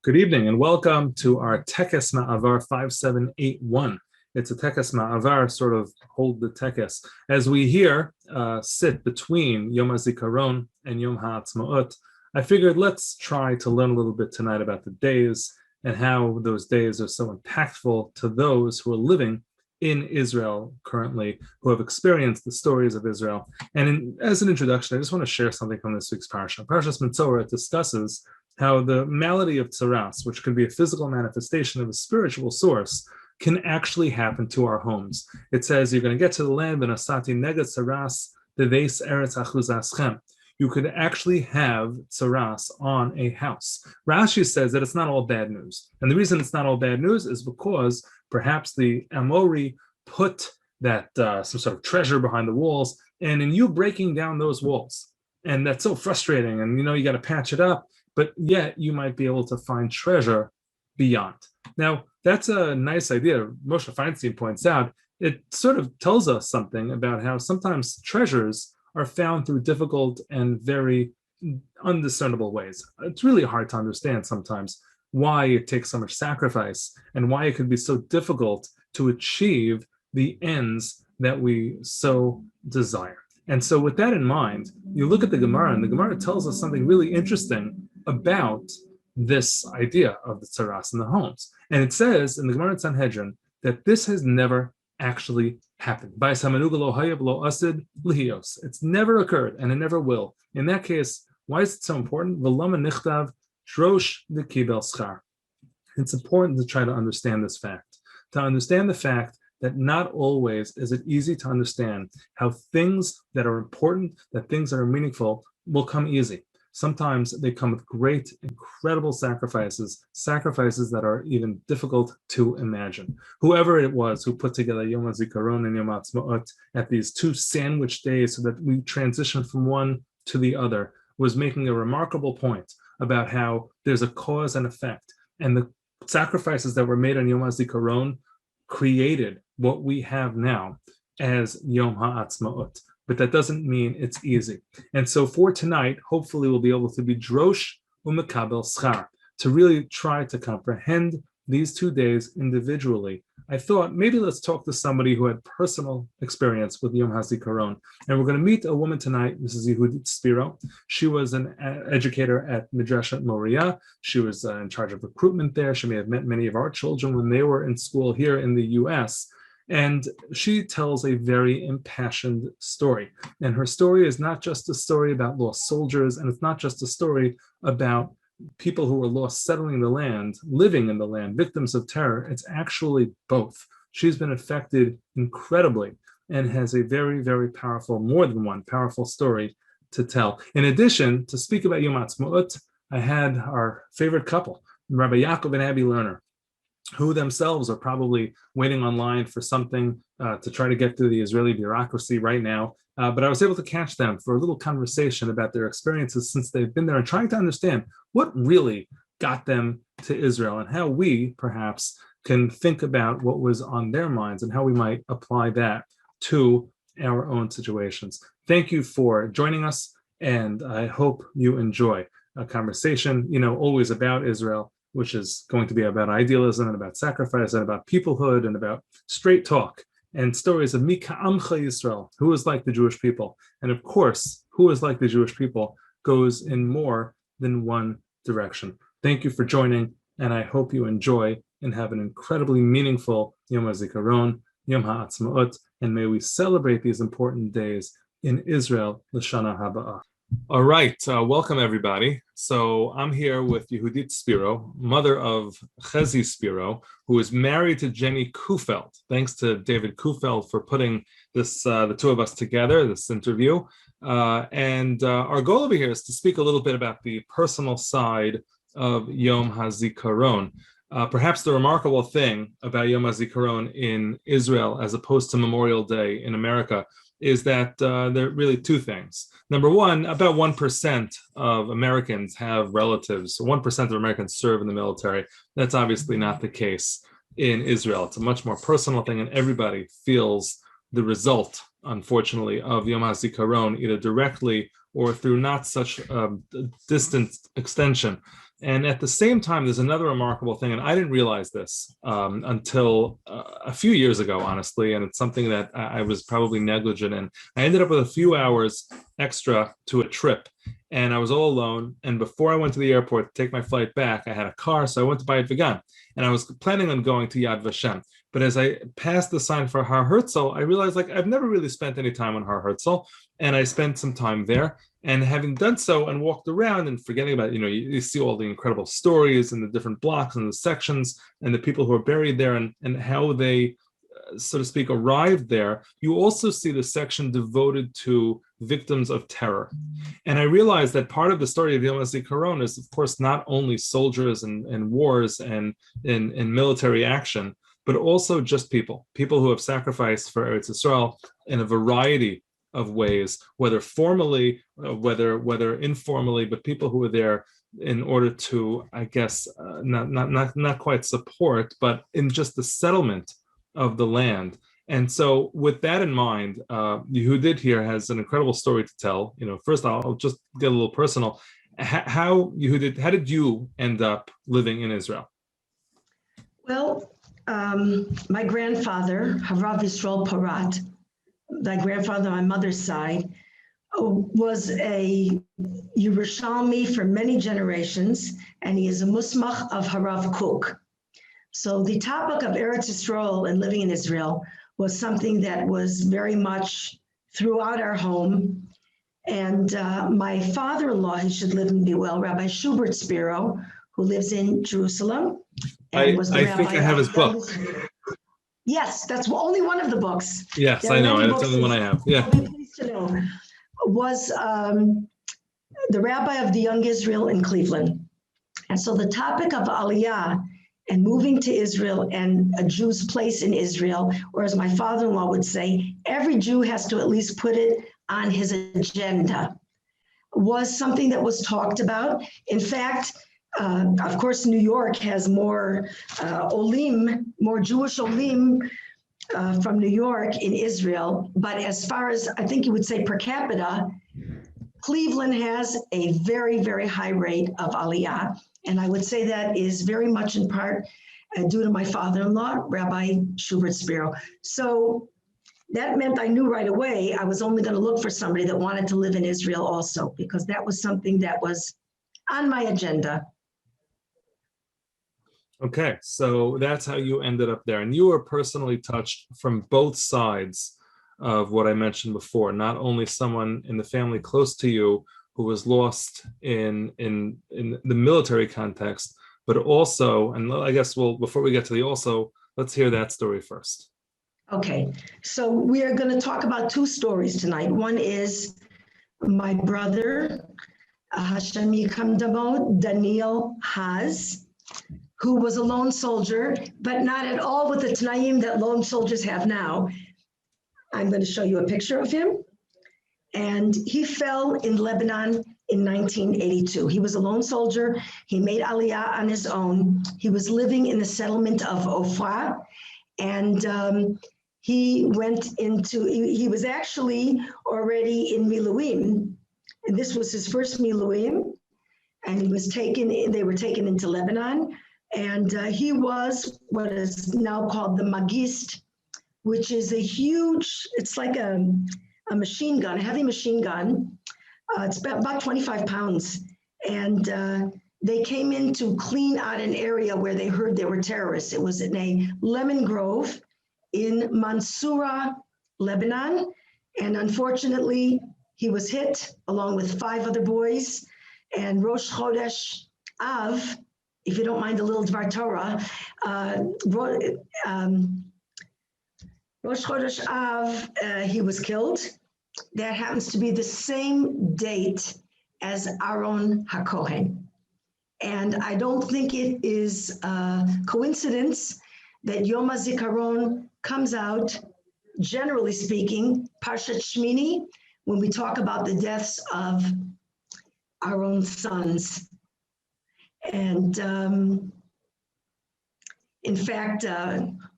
Good evening and welcome to our Tekes Ma'avar 5781. It's a Tekes Ma'avar, sort of hold the Tekes. As we here sit between Yom HaZikaron and Yom HaAtzmaut, I figured let's try to learn a little bit tonight about the days and how those days are so impactful to those who are living in Israel currently, who have experienced the stories of Israel. And as an introduction, I just want to share something from this week's parsha. Parshas Mitzorah discusses how the malady of tsaras, which could be a physical manifestation of a spiritual source, can actually happen to our homes. It says you're going to get to the land, v'nasati neged tsaras beveis eretz achuzaschem. You could actually have tsaras on a house. Rashi says that it's not all bad news. And the reason it's not all bad news is because perhaps the Amori put that some sort of treasure behind the walls, and in you breaking down those walls, and that's so frustrating, and you got to patch it up, but yet you might be able to find treasure beyond. Now, that's a nice idea. Moshe Feinstein points out, it sort of tells us something about how sometimes treasures are found through difficult and very undiscernible ways. It's really hard to understand sometimes why it takes so much sacrifice and why it can be so difficult to achieve the ends that we so desire. And so with that in mind, you look at the Gemara, and the Gemara tells us something really interesting about this idea of the tsaras in the homes. And it says in the Gemara Sanhedrin that this has never actually happened. It's never occurred, and it never will. In that case, why is it so important? It's important to try to understand this fact, to understand the fact that not always is it easy to understand how things that are important, that things that are meaningful will come easy. Sometimes they come with great, incredible sacrifices that are even difficult to imagine. Whoever it was who put together Yom HaZikaron and Yom HaAtzmaut at these two sandwich days so that we transition from one to the other was making a remarkable point about how there's a cause and effect. And the sacrifices that were made on Yom HaZikaron created what we have now as Yom HaAtzmaut. But that doesn't mean it's easy. And so for tonight, hopefully we'll be able to be drosh umekabel schar, to really try to comprehend these 2 days individually. I thought maybe let's talk to somebody who had personal experience with Yom HaZikaron. And we're going to meet a woman tonight, Mrs. Yehudit Spero. She was an educator at Midrashat Moriah. She was in charge of recruitment there. She may have met many of our children when they were in school here in the U.S., and she tells a very impassioned story. And her story is not just a story about lost soldiers, and it's not just a story about people who were lost settling the land, living in the land, victims of terror. It's actually both. She's been affected incredibly and has a very, very powerful, more than one powerful story to tell. In addition, to speak about Yom HaAtzmaut, I had our favorite couple, Rabbi Yaacov and Abby Lerner, who themselves are probably waiting online for something to try to get through the Israeli bureaucracy right now. But I was able to catch them for a little conversation about their experiences since they've been there and trying to understand what really got them to Israel and how we perhaps can think about what was on their minds and how we might apply that to our own situations. Thank you for joining us, and I hope you enjoy a conversation, always about Israel, which is going to be about idealism and about sacrifice and about peoplehood and about straight talk and stories of Mika Amcha Yisrael, who is like the Jewish people. And of course, who is like the Jewish people goes in more than one direction. Thank you for joining, and I hope you enjoy and have an incredibly meaningful Yom HaZikaron, Yom HaAtzmaut, and may we celebrate these important days in Israel, L'Shana Haba'ah. All right, welcome everybody. So I'm here with Yehudit Spero, mother of Chezi Spero, who is married to Jenny Kufeld. Thanks to David Kufeld for putting this, the two of us together, this interview. And our goal over here is to speak a little bit about the personal side of Yom HaZikaron. Perhaps the remarkable thing about Yom HaZikaron in Israel as opposed to Memorial Day in America is that there are really two things. Number one, about 1% of Americans have relatives. 1% of Americans serve in the military. That's obviously not the case in Israel. It's a much more personal thing, and everybody feels the result, unfortunately, of Yom HaZikaron, either directly or through not such a distant extension. And at the same time, there's another remarkable thing, and I didn't realize this until a few years ago, honestly, and it's something that I was probably negligent in. I ended up with a few hours extra to a trip, and I was all alone. And before I went to the airport to take my flight back, I had a car, so I went to Bayit Vegan, and I was planning on going to Yad Vashem. But as I passed the sign for Har Herzl, I realized I've never really spent any time on Har Herzl, and I spent some time there. And having done so and walked around and forgetting about, you see all the incredible stories and the different blocks and the sections and the people who are buried there and how they, so to speak, arrived there, you also see the section devoted to victims of terror. And I realized that part of the story of Yom HaZikaron is, of course, not only soldiers and wars and military action, but also just people who have sacrificed for Eretz Yisrael in a variety of ways, whether formally, whether informally, but people who were there in order to, I guess, not quite support, but in just the settlement of the land. And so, with that in mind, Yehudit here has an incredible story to tell. First I'll just get a little personal. How did you end up living in Israel? Well, my grandfather, Harav Yisrael Porat, my grandfather on my mother's side, was a Yerushalmi for many generations, and he is a musmach of Harav Kook. So the topic of Eretz Yisrael and living in Israel was something that was very much throughout our home. And my father-in-law, he should live and be well, Rabbi Schubert Spero, who lives in Jerusalem. And I think I have his book. Yes, that's only one of the books. Yes, I know. That's the only one I have. Yeah. I'll be pleased to know. Was the rabbi of the Young Israel in Cleveland. And so the topic of Aliyah and moving to Israel and a Jew's place in Israel, or as my father-in-law would say, every Jew has to at least put it on his agenda, was something that was talked about. In fact, of course, New York has more more Jewish olim from New York in Israel. But as far as, I think you would say per capita, Cleveland has a very, very high rate of Aliyah. And I would say that is very much in part due to my father-in-law, Rabbi Schubert Spero. So that meant I knew right away I was only going to look for somebody that wanted to live in Israel also, because that was something that was on my agenda. Okay, so that's how you ended up there. And you were personally touched from both sides of what I mentioned before, not only someone in the family close to you who was lost in the military context, but also, and I guess before we get to the also, let's hear that story first. Okay, so we are going to talk about two stories tonight. One is my brother, Hashem Yikam Damo, Daniel Haas, who was a lone soldier, but not at all with the Tanaim that lone soldiers have now. I'm going to show you a picture of him. And he fell in Lebanon in 1982. He was a lone soldier. He made Aliyah on his own. He was living in the settlement of Ofra. And he was actually already in Miluim. And this was his first Miluim. And they were taken into Lebanon. And he was what is now called the Magist, which is a huge, it's like a machine gun, a heavy machine gun. It's about 25 pounds. And they came in to clean out an area where they heard there were terrorists. It was in a lemon grove in Mansoura, Lebanon. And unfortunately, he was hit along with 5 other boys. And Rosh Chodesh Av, if you don't mind a little Dvar Torah, Rosh Chodesh Av, he was killed. That happens to be the same date as Aaron HaKohen. And I don't think it is a coincidence that Yom HaZikaron comes out, generally speaking, Parshat Shmini, when we talk about the deaths of Aaron's sons. And in fact,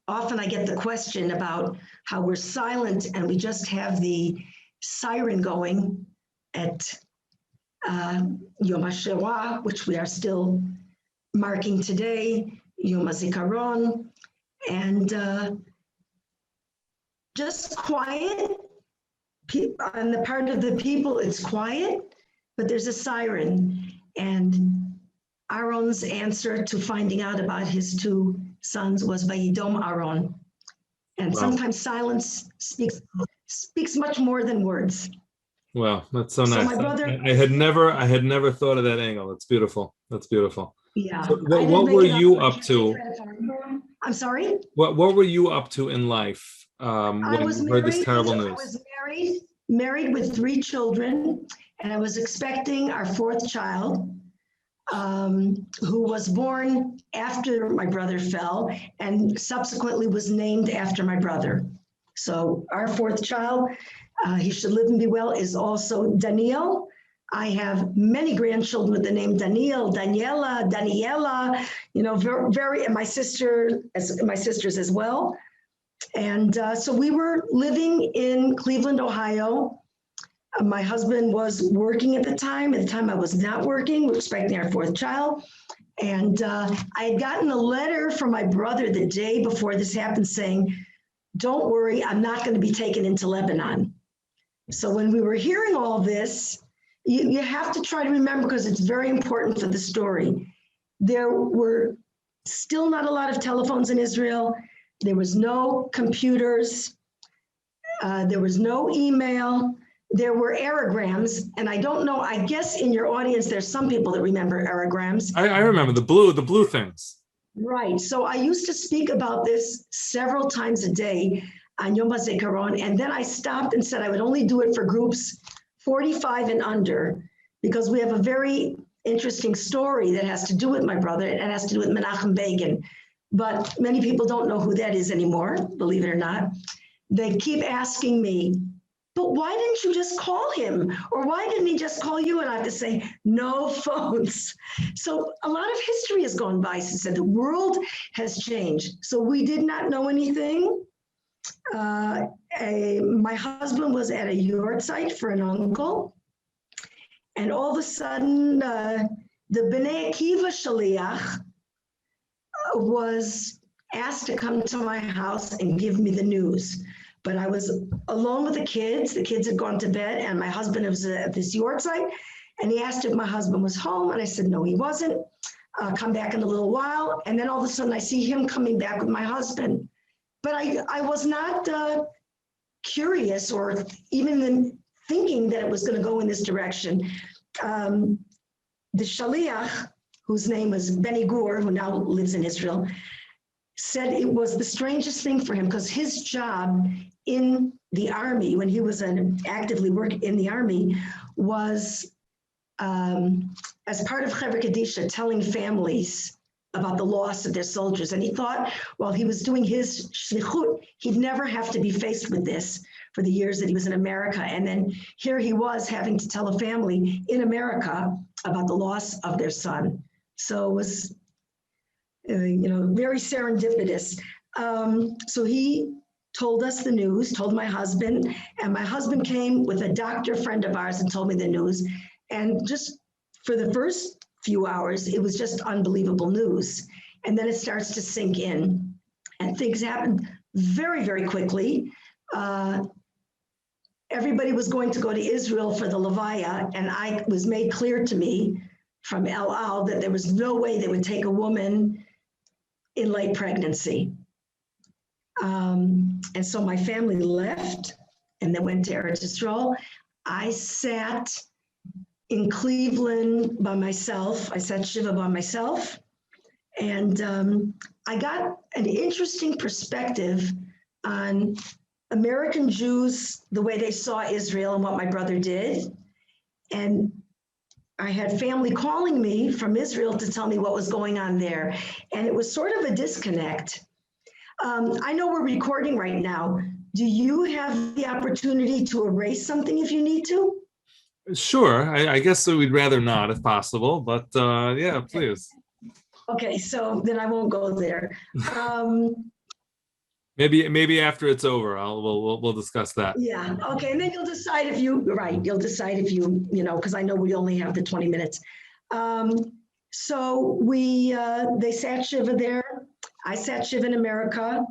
often I get the question about how we're silent and we just have the siren going at Yom HaShoah, which we are still marking today, Yom HaZikaron, and just quiet. On the part of the people, it's quiet, but there's a siren. And Aaron's answer to finding out about his two sons was Vayidom Aaron. And sometimes silence speaks much more than words. Wow, that's so nice. My brother, I had never thought of that angle. It's beautiful. That's beautiful. Yeah. So what were you up to? I'm sorry? What were you up to in life when you heard this terrible news? I was married with 3 children, and I was expecting our 4th child, who was born after my brother fell and subsequently was named after my brother. So our 4th child, he should live and be well, is also Daniel. I have many grandchildren with the name Daniel, Daniela, Daniela, and my sisters as well. And so we were living in Cleveland, Ohio. My husband was working at the time. At the time I was not working. We were expecting our 4th child. And I had gotten a letter from my brother the day before this happened saying, don't worry, I'm not going to be taken into Lebanon. So when we were hearing all this, you have to try to remember, because it's very important for the story. There were still not a lot of telephones in Israel. There was no computers. There was no email. There were aerograms, and I don't know, I guess in your audience, there's some people that remember aerograms. I remember the blue things. Right, so I used to speak about this several times a day on Yom HaZikaron, and then I stopped and said I would only do it for groups 45 and under, because we have a very interesting story that has to do with my brother. It has to do with Menachem Begin, but many people don't know who that is anymore, believe it or not. They keep asking me, but why didn't you just call him? Or why didn't he just call you? And I have to say, no phones. So a lot of history has gone by since then. The world has changed. So we did not know anything. My husband was at a yard site for an uncle. And all of a sudden, the Bnei Akiva Shaliach was asked to come to my house and give me the news. But I was alone with the kids. The kids had gone to bed, and my husband was at this yard site, and he asked if my husband was home, and I said, no, he wasn't. Come back in a little while. And then all of a sudden, I see him coming back with my husband. But I was not curious or even thinking that it was going to go in this direction. The Shaliach, whose name was Benny Gur, who now lives in Israel, said it was the strangest thing for him, because his job in the army, when he was actively working in the army, was as part of Chevra Kadisha, telling families about the loss of their soldiers. And he thought while he was doing his shlichut, he'd never have to be faced with this for the years that he was in America. And then here he was having to tell a family in America about the loss of their son. So it was, very serendipitous. So he told us the news, told my husband, and my husband came with a doctor friend of ours and told me the news. And just for the first few hours, it was just unbelievable news. And then it starts to sink in, and things happened very, very quickly. Everybody was going to go to Israel for the Levaya, and it was made clear to me from El Al that there was no way they would take a woman in late pregnancy. And so my family left and then went to Eretz Yisrael. I sat in Cleveland by myself. I sat Shiva by myself. And I got an interesting perspective on American Jews, the way they saw Israel and what my brother did. And I had family calling me from Israel to tell me what was going on there. And it was sort of a disconnect. I know we're recording right now. Do you have the opportunity to erase something if you need to? Sure. I guess we'd rather not if possible, but yeah, please. Okay, so then I won't go there. Maybe after it's over, we'll discuss that. Yeah. Okay, and then you'll decide if you because I know we only have the 20 minutes. So they sat Shiva there. I sat Shiva in America.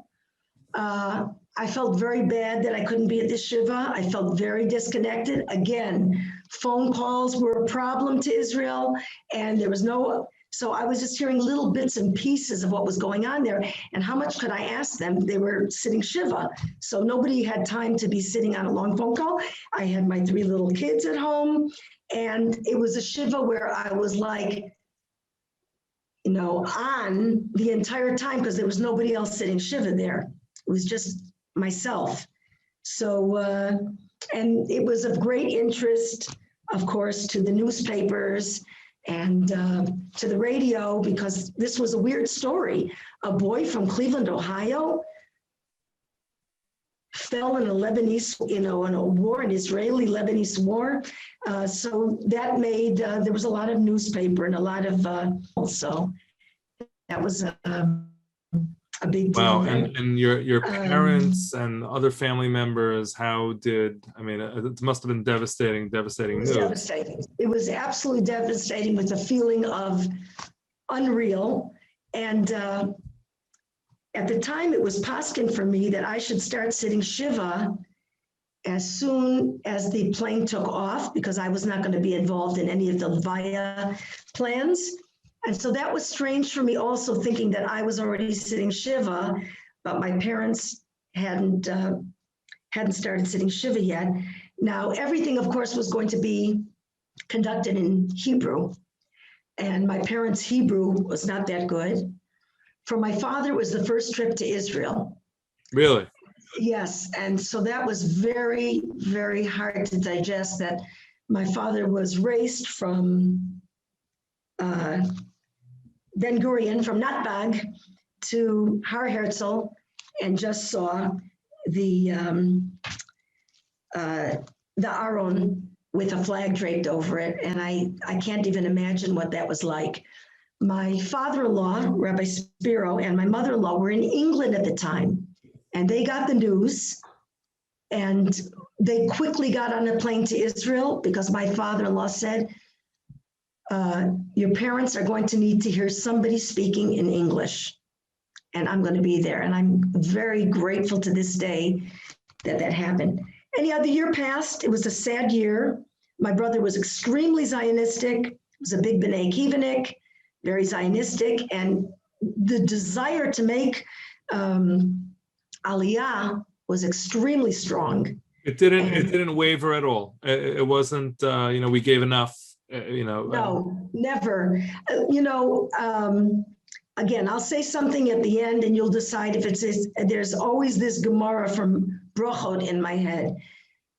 I felt very bad that I couldn't be at the Shiva. I felt very disconnected. Again, phone calls were a problem to Israel, and there was no, so I was just hearing little bits and pieces of what was going on there. And how much could I ask them? They were sitting Shiva. So nobody had time to be sitting on a long phone call. I had my 3 little kids at home, and it was a Shiva where I was like, on the entire time because there was nobody else sitting Shiva there. It was just myself. So, and it was of great interest, of course, to the newspapers and to the radio, because this was a weird story. A boy from Cleveland, Ohio, fell in a Lebanese, in a war, an Israeli-Lebanese war. So that made, there was a lot of newspaper and a lot of, so that was a big deal. Wow, and your parents and other family members, it must have been devastating news. Devastating. It was absolutely devastating, with a feeling of unreal. And at the time, it was poskin for me that I should start sitting Shiva as soon as the plane took off, because I was not going to be involved in any of the Via plans. And so that was strange for me also, thinking that I was already sitting Shiva, but my parents hadn't started sitting Shiva yet. Now, everything, of course, was going to be conducted in Hebrew. And my parents' Hebrew was not that good. For my father, it was the first trip to Israel. Really? Yes. And so that was very, very hard to digest, that my father was raced from Ben Gurion, from Natbag to Har Herzl, and just saw the Aron with a flag draped over it. And I can't even imagine what that was like. My father-in-law, Rabbi Spero, and my mother-in-law were in England at the time, and they got the news, and they quickly got on a plane to Israel, because my father-in-law said, your parents are going to need to hear somebody speaking in English, and I'm going to be there. And I'm very grateful to this day that that happened. The year passed. It was a sad year. My brother was extremely Zionistic. He was a big B'nai Kivanik, very Zionistic, and the desire to make Aliyah was extremely strong. It didn't waver at all. It wasn't, we gave enough. No, never. Again, I'll say something at the end, and you'll decide if there's always this Gemara from Brochot in my head.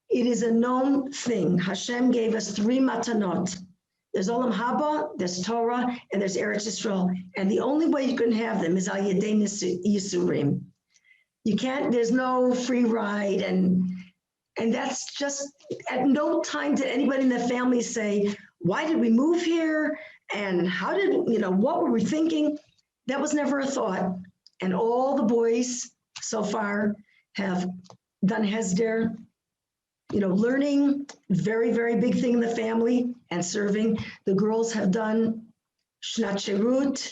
It is a known thing. Hashem gave us 3 matanot. There's Olam Haba, there's Torah, and there's Eretz Yisrael. And the only way you can have them is al yedei yisurim. You can't, there's no free ride. And that's just, at no time did anybody in the family say, why did we move here? And how did, what were we thinking? That was never a thought. And all the boys so far have done Hesder, learning, very, very big thing in the family, and serving. The girls have done Shnat Sherut.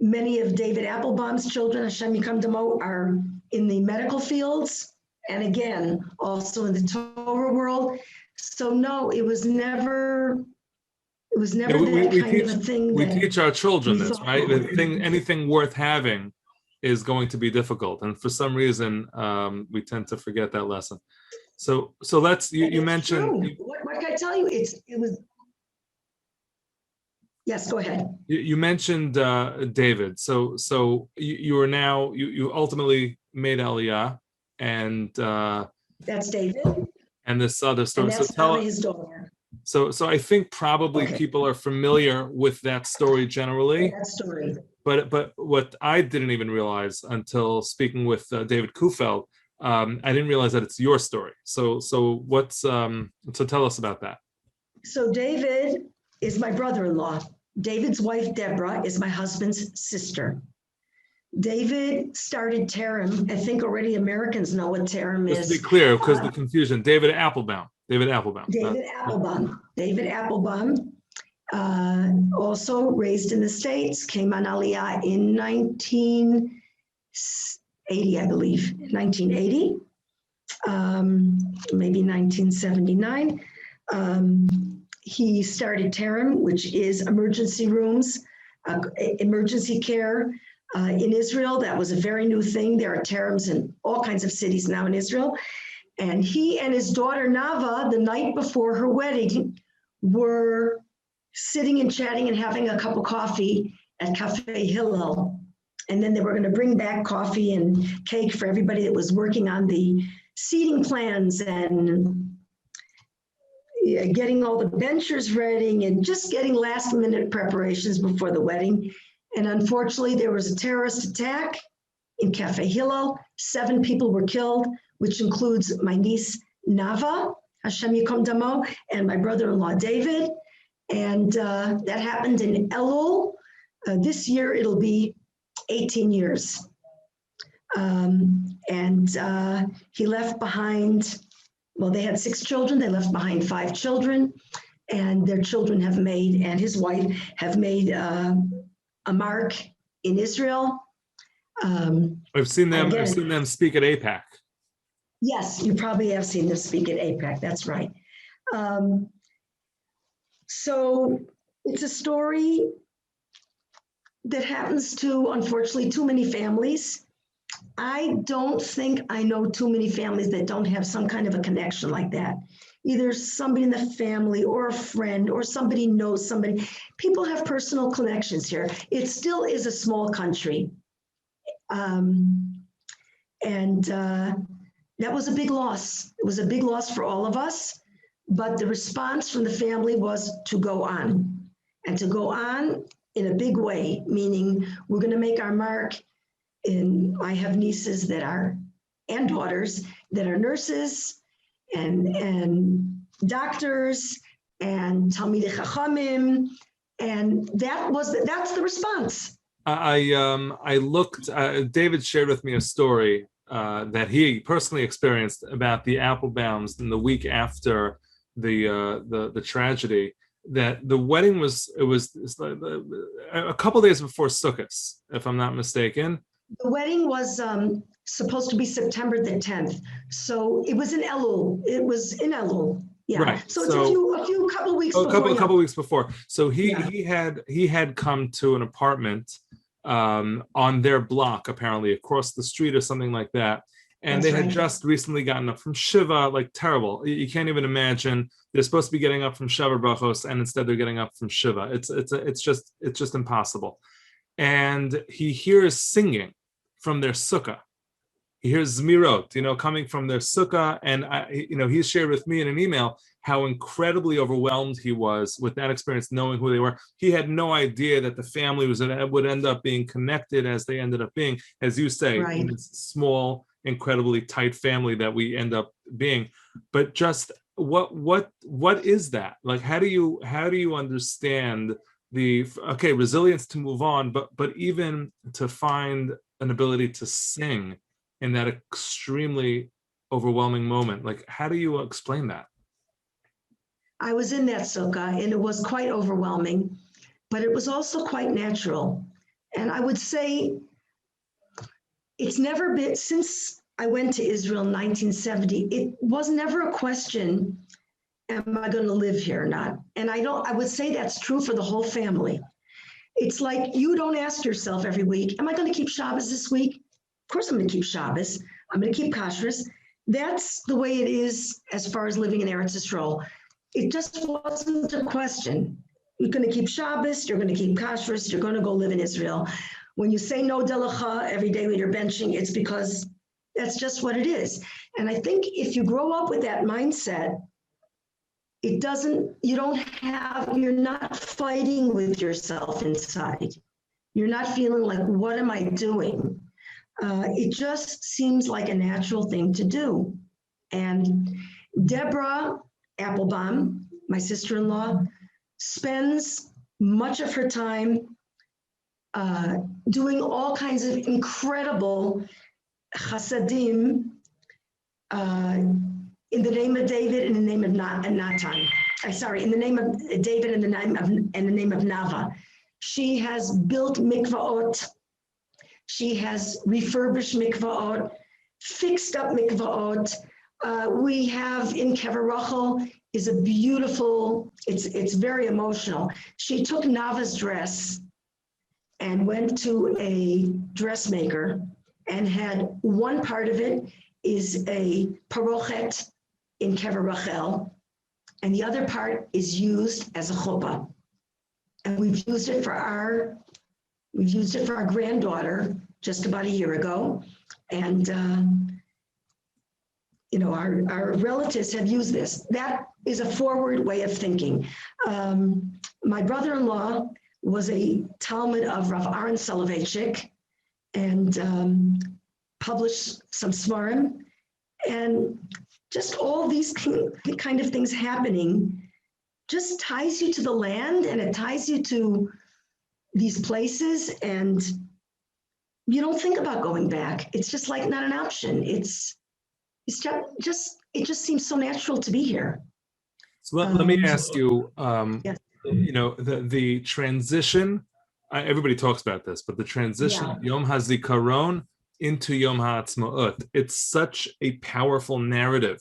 Many of David Applebaum's children, Hashem Yikam Damo, are in the medical fields, and again, also in the Torah world. So no, it was never that kind of a thing. We teach our children this, right? Anything worth having is going to be difficult, and for some reason, we tend to forget that lesson. So let's. You mentioned. What can I tell you? It was. Yes, go ahead. You mentioned David. So you ultimately made Aliyah, and that's David. And this other story. And that's probably his daughter. So I think probably people are familiar with that story generally. That story. But what I didn't even realize until speaking with David Kufeld, I didn't realize that it's your story. So tell us about that. So David is my brother-in-law. David's wife, Deborah, is my husband's sister. David started Terem. I think already Americans know what Terem is. Just to be clear, because the confusion. David Applebaum. David Applebaum. also raised in the States, came on Aliyah in 1980, I believe, 1980, maybe 1979. He started Terem, which is emergency rooms, emergency care in Israel. That was a very new thing. There are Terems in all kinds of cities now in Israel. And he and his daughter Nava, the night before her wedding, were sitting and chatting and having a cup of coffee at Cafe Hillel. And then they were going to bring back coffee and cake for everybody that was working on the seating plans and getting all the benchers ready and just getting last minute preparations before the wedding. And unfortunately, there was a terrorist attack in Cafe Hillel. 7 people were killed, which includes my niece Nava, Hashem Yikom Damo, and my brother-in-law David. And that happened in Elul. This year, it'll be 18 years. He left behind, well, they had 6 children. They left behind 5 children. And their children have made, and his wife have made a mark in Israel. I've seen them. I've seen them speak at APAC. Yes, you probably have seen them speak at APAC. That's right. So it's a story that happens to, unfortunately, too many families. I don't think I know too many families that don't have some kind of a connection like that. Either somebody in the family or a friend or somebody knows somebody. People have personal connections here. It still is a small country. That was a big loss. It was a big loss for all of us, but the response from the family was to go on, and to go on in a big way, meaning we're going to make our mark. I have nieces that are, and daughters that are nurses and doctors and Talmidei Chachamim, and that's the response. I looked. David shared with me a story that he personally experienced about the Applebaums in the week after the tragedy. That the wedding was a couple days before Sukkot, if I'm not mistaken. The wedding was supposed to be September the 10th, so it was in Elul. It was in Elul. Yeah. Right. So it's a couple weeks before. A couple weeks before. So he had come to an apartment on their block, apparently across the street or something like that. And they had just recently gotten up from Shiva, like terrible. You can't even imagine. They're supposed to be getting up from Shavar Brachos, and instead they're getting up from Shiva. It's just impossible. And he hears singing from their sukkah. He hears Zmirot, coming from their sukkah. And he shared with me in an email how incredibly overwhelmed he was with that experience, knowing who they were. He had no idea that the family would end up being connected as they ended up being, as you say, in this small, incredibly tight family that we end up being. But just what is that? Like, how do you understand resilience to move on, but even to find an ability to sing in that extremely overwhelming moment? Like, how do you explain that? I was in that sukkah, and it was quite overwhelming, but it was also quite natural. And I would say it's never been, since I went to Israel in 1970, it was never a question, am I going to live here or not? And I would say that's true for the whole family. It's like you don't ask yourself every week, am I going to keep Shabbos this week? Of course I'm going to keep Shabbos. I'm going to keep Kashrus. That's the way it is as far as living in Eretz Yisrael. It just wasn't a question. You're going to keep Shabbos, you're going to keep Kashrus, you're going to go live in Israel. When you say no delacha every day when you're benching, it's because that's just what it is. And I think if you grow up with that mindset, you're not fighting with yourself inside. You're not feeling like, what am I doing? It just seems like a natural thing to do. And Deborah Applebaum, my sister-in-law, spends much of her time doing all kinds of incredible chasadim in the name of David and in the name of Natan. in the name of David and the name of Nava. She has built mikvaot. She has refurbished mikvaot, fixed up mikvaot. We have in Kever Rachel is a beautiful, it's very emotional. She took Nava's dress and went to a dressmaker and had one part of it is a parochet in Kever Rachel, and the other part is used as a chuppah. And we've used it for our granddaughter just about a year ago. And our relatives have used this. That is a forward way of thinking. My brother-in-law was a Talmud of Rav Aaron Soloveitchik and published some Smarim. And just all these kind of things happening just ties you to the land, and it ties you to these places, and you don't think about going back. It's just like not an option. It just seems so natural to be here. So let me ask you, yes. The transition, everybody talks about this, but the transition of Yom HaZikaron into Yom HaAtzmaut, it's such a powerful narrative,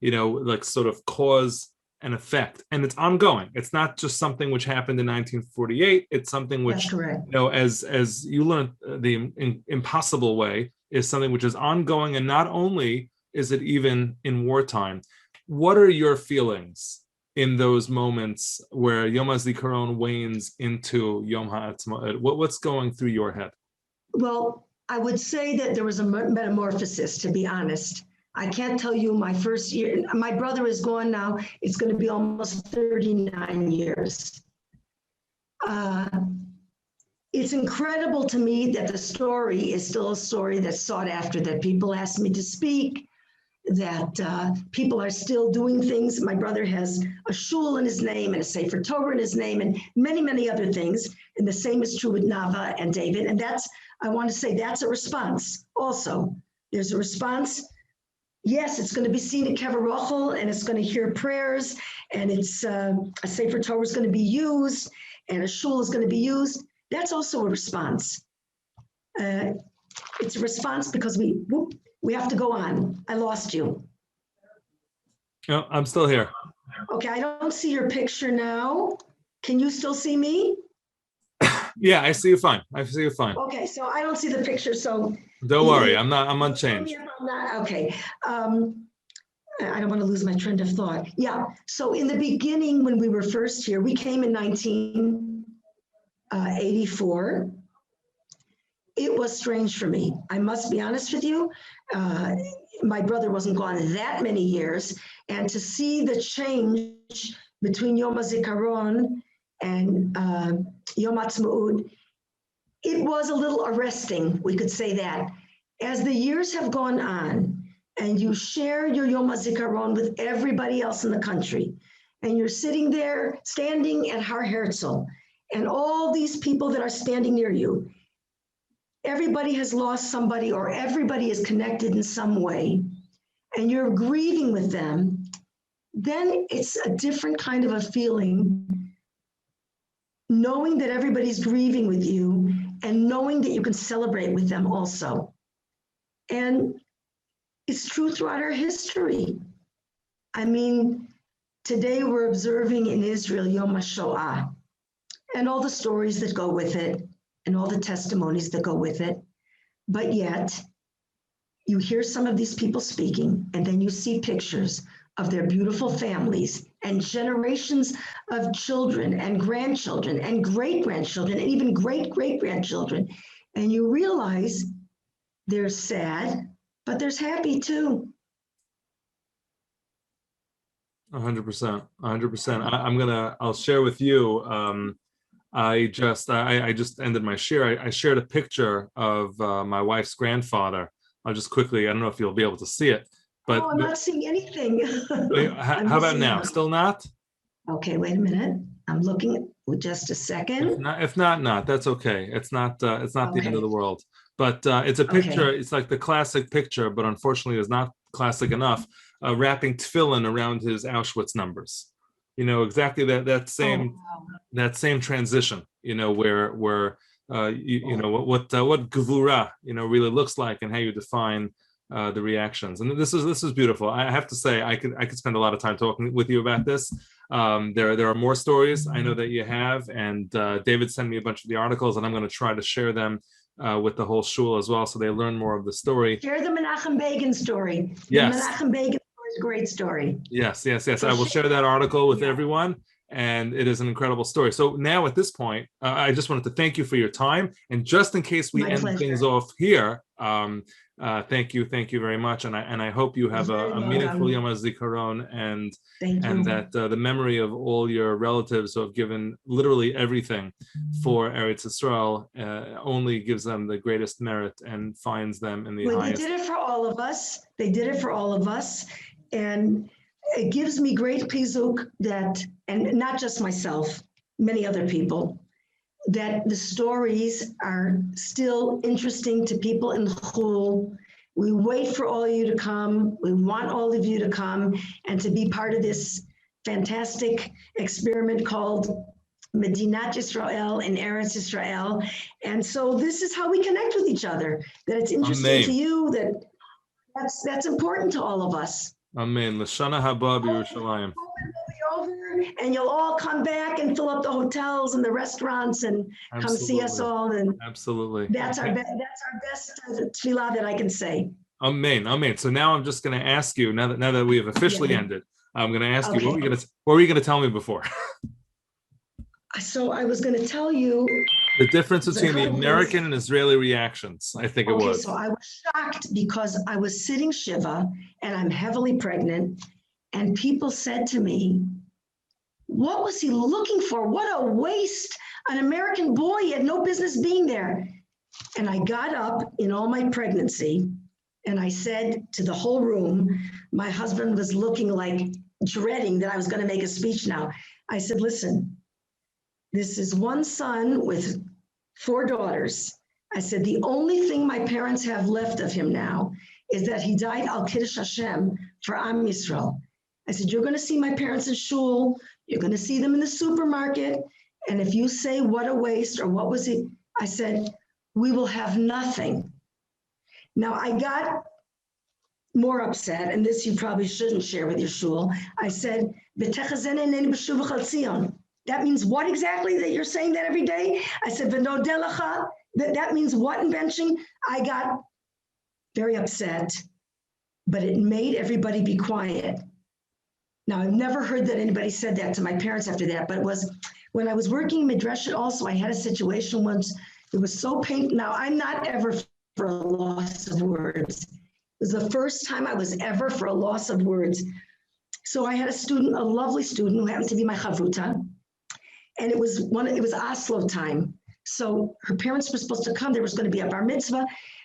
like sort of cause and effect, and it's ongoing. It's not just something which happened in 1948. It's something which, as you learned, the impossible way is something which is ongoing, and not only is it even in wartime. What are your feelings in those moments where Yom HaZikaron wanes into Yom HaAtzmaut? What's going through your head? Well, I would say that there was a metamorphosis, to be honest. I can't tell you my first year. My brother is gone now. It's going to be almost 39 years. It's incredible to me that the story is still a story that's sought after, that people ask me to speak, that people are still doing things. My brother has a shul in his name and a Sefer Torah in his name and many, many other things. And the same is true with Nava and David. And I want to say that's a response also. There's a response. Yes, it's going to be seen at Kever Rachel, and it's going to hear prayers, and it's a Sefer Torah is going to be used, and a shul is going to be used. That's also a response. It's a response because we have to go on. I lost you. No, I'm still here. Okay, I don't see your picture now. Can you still see me? Yeah, I see you fine. Okay, so I don't see the picture, so. Don't worry, I'm unchanged. Okay. I don't want to lose my train of thought. Yeah, so in the beginning, when we were first here, we came in 1984. It was strange for me. I must be honest with you. My brother wasn't gone that many years, and to see the change between Yom HaZikaron and Yom HaAtzmaut, it was a little arresting, we could say that. As the years have gone on, and you share your Yom HaZikaron with everybody else in the country, and you're sitting there, standing at Har Herzl, and all these people that are standing near you, everybody has lost somebody, or everybody is connected in some way, and you're grieving with them, then it's a different kind of a feeling, knowing that everybody's grieving with you and knowing that you can celebrate with them also. And it's true throughout our history. I mean, today we're observing in Israel Yom HaShoah and all the stories that go with it and all the testimonies that go with it. But yet, you hear some of these people speaking, and then you see pictures of their beautiful families and generations of children and grandchildren and great-grandchildren and even great-great-grandchildren. And you realize there's sad, but there's happy too. 100%. I'll share with you. I just ended my share. I shared a picture of my wife's grandfather. I'll just quickly, I don't know if you'll be able to see it. But I'm not seeing anything. How about now? Still not? Okay, wait a minute. I'm looking just a second. If not, that's okay. It's not the end of the world. But it's a picture. Okay. It's like the classic picture, but unfortunately, it's not classic enough. Wrapping tefillin around his Auschwitz numbers. exactly that Oh, same wow. that same transition, where what gevura really looks like, and how you define the reactions. And this is beautiful. I have to say, I could spend a lot of time talking with you about this. There are more stories I know that you have, and David sent me a bunch of the articles, and I'm going to try to share them with the whole shul as well, so they learn more of the story. Share the Menachem Begin story. Yes. The Menachem Begin story is a great story. Yes. I will share that article with everyone, and it is an incredible story. So now at this point, I just wanted to thank you for your time, and just in case we end things off here, thank you very much, and I hope you have a meaningful Yom HaZikaron, and that the memory of all your relatives who have given literally everything for Eretz Yisrael only gives them the greatest merit and finds them in the highest. They did it for all of us. And it gives me great pizuk that, and not just myself, many other people, that the stories are still interesting to people in the chul. We wait for all of you to come. We want all of you to come and to be part of this fantastic experiment called Medinat Yisrael and Eretz Yisrael. And so this is how we connect with each other, that it's interesting to you, that's important to all of us. Amen. L'shana haba b'Yerushalayim. And you'll all come back and fill up the hotels and the restaurants and come see us all. And absolutely, that's our best tefillah that I can say. Amen. So now I'm just going to ask you, now that we have officially ended, I'm going to ask you, what were you going to tell me before? So I was going to tell you the difference between the American and Israeli reactions. I think it was. So I was shocked because I was sitting Shiva and I'm heavily pregnant, and people said to me, what was he looking for? What a waste. An American boy, he had no business being there. And I got up in all my pregnancy and I said to the whole room, my husband was looking like dreading that I was going to make a speech now. I said, listen, this is one son with 4 daughters. I said, the only thing my parents have left of him now is that he died al Kiddush Hashem for Am Yisrael. I said, you're going to see my parents in shul. You're going to see them in the supermarket. And if you say what a waste or what was it, I said, we will have nothing. Now I got more upset, and this you probably shouldn't share with your shul. I said, that means what exactly that you're saying that every day? I said, that means what in benching? I got very upset, but it made everybody be quiet. Now, I've never heard that anybody said that to my parents after that, but it was when I was working in Midrash also, I had a situation once, it was so painful. Now, I'm not ever for a loss of words. It was the first time I was ever for a loss of words. So I had a student, a lovely student who happened to be my chavruta, and it was Oslo time. So her parents were supposed to come. There was going to be a bar mitzvah,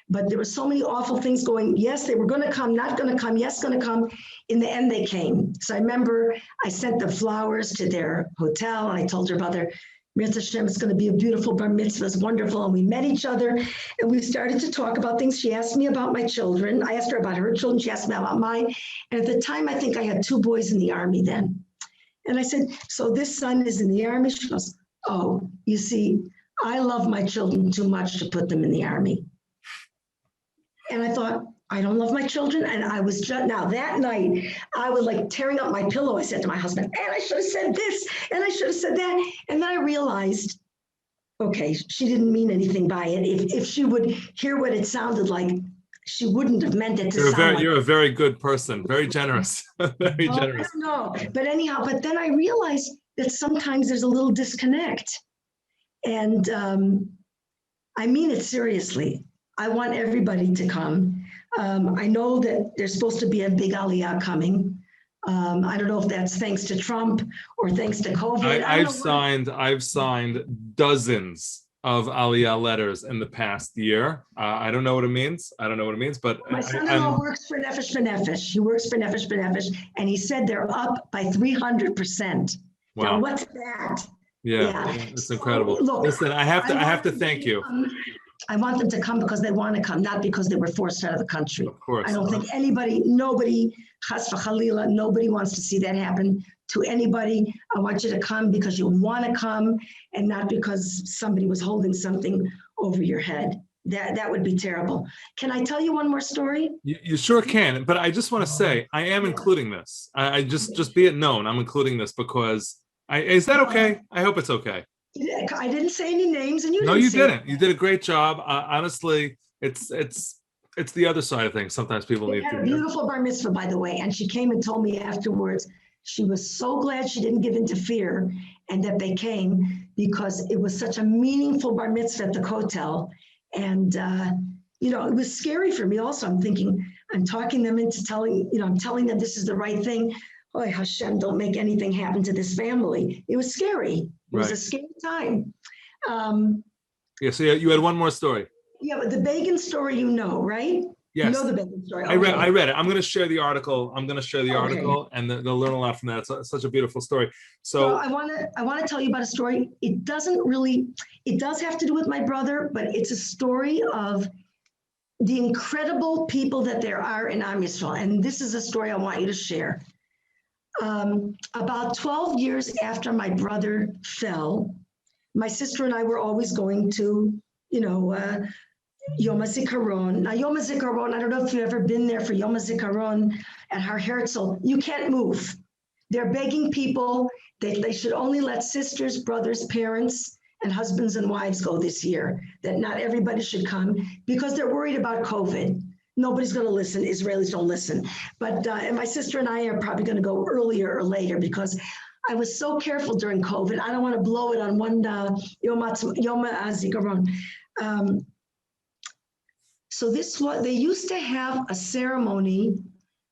but there were so many awful things going. Yes, they were going to come, not going to come, yes, going to come. In the end, they came. So I remember I sent the flowers to their hotel, and I told her brother, Mirza Hashem, it's going to be a beautiful bar mitzvah, it's wonderful. And we met each other, and we started to talk about things. She asked me about my children. I asked her about her children. She asked me about mine. And at the time, I think I had 2 boys in the army then. And I said, so this son is in the army? She goes, oh, you see, I love my children too much to put them in the army. And I thought, I don't love my children. And I was just, now that night, I was like tearing up my pillow. I said to my husband, and I should have said this, and I should have said that. And then I realized, okay, she didn't mean anything by it. If she would hear what it sounded like, she wouldn't have meant it to sound like. You're a very good person, very generous, very generous. I don't know, but anyhow, but then I realized that sometimes there's a little disconnect. And I mean it seriously. I want everybody to come. I know that there's supposed to be a big Aliyah coming. I don't know if that's thanks to Trump or thanks to COVID. I've signed dozens of Aliyah letters in the past year. I don't know what it means. But my son-in-law works for Nefesh B'Nefesh. He works for Nefesh B'Nefesh, and he said they're up by 300%. Wow. Now, what's that? Yeah, it's incredible. Look, listen, I have to thank you. I want them to come because they want to come, not because they were forced out of the country. Of course. I don't think nobody, chas v'chalila, nobody wants to see that happen to anybody. I want you to come because you want to come and not because somebody was holding something over your head. That would be terrible. Can I tell you one more story? You sure can, but I just want to say I am including this. I just be it known I'm including this because is that okay? I hope it's okay. I didn't say any names, and you didn't. No, you didn't. You did a great job. Honestly, it's the other side of things. Sometimes people need to. Had a beautiful bar mitzvah, by the way, and she came and told me afterwards she was so glad she didn't give in to fear and that they came because it was such a meaningful bar mitzvah at the hotel. And, it was scary for me also. I'm thinking, I'm talking them into I'm telling them this is the right thing. Oh, Hashem, don't make anything happen to this family. It was scary. It was a scary time. So you had one more story. Yeah, but the Begin story, right? Yes. You know the Begin story. Okay. I read it. I'm going to share the article. And they'll learn a lot from that. It's such a beautiful story. So I want to tell you about a story. It does have to do with my brother, but it's a story of the incredible people that there are in Am Yisrael. And this is a story I want you to share. About 12 years after my brother fell, my sister and I were always going to, Yom HaZikaron. Now, Yom HaZikaron, I don't know if you've ever been there for Yom HaZikaron at HaAtzmaut. You can't move. They're begging people that they should only let sisters, brothers, parents, and husbands and wives go this year, that not everybody should come because they're worried about COVID. Nobody's going to listen. Israelis don't listen. But and my sister and I are probably going to go earlier or later because I was so careful during COVID. I don't want to blow it on one Yom HaZikaron. So they used to have a ceremony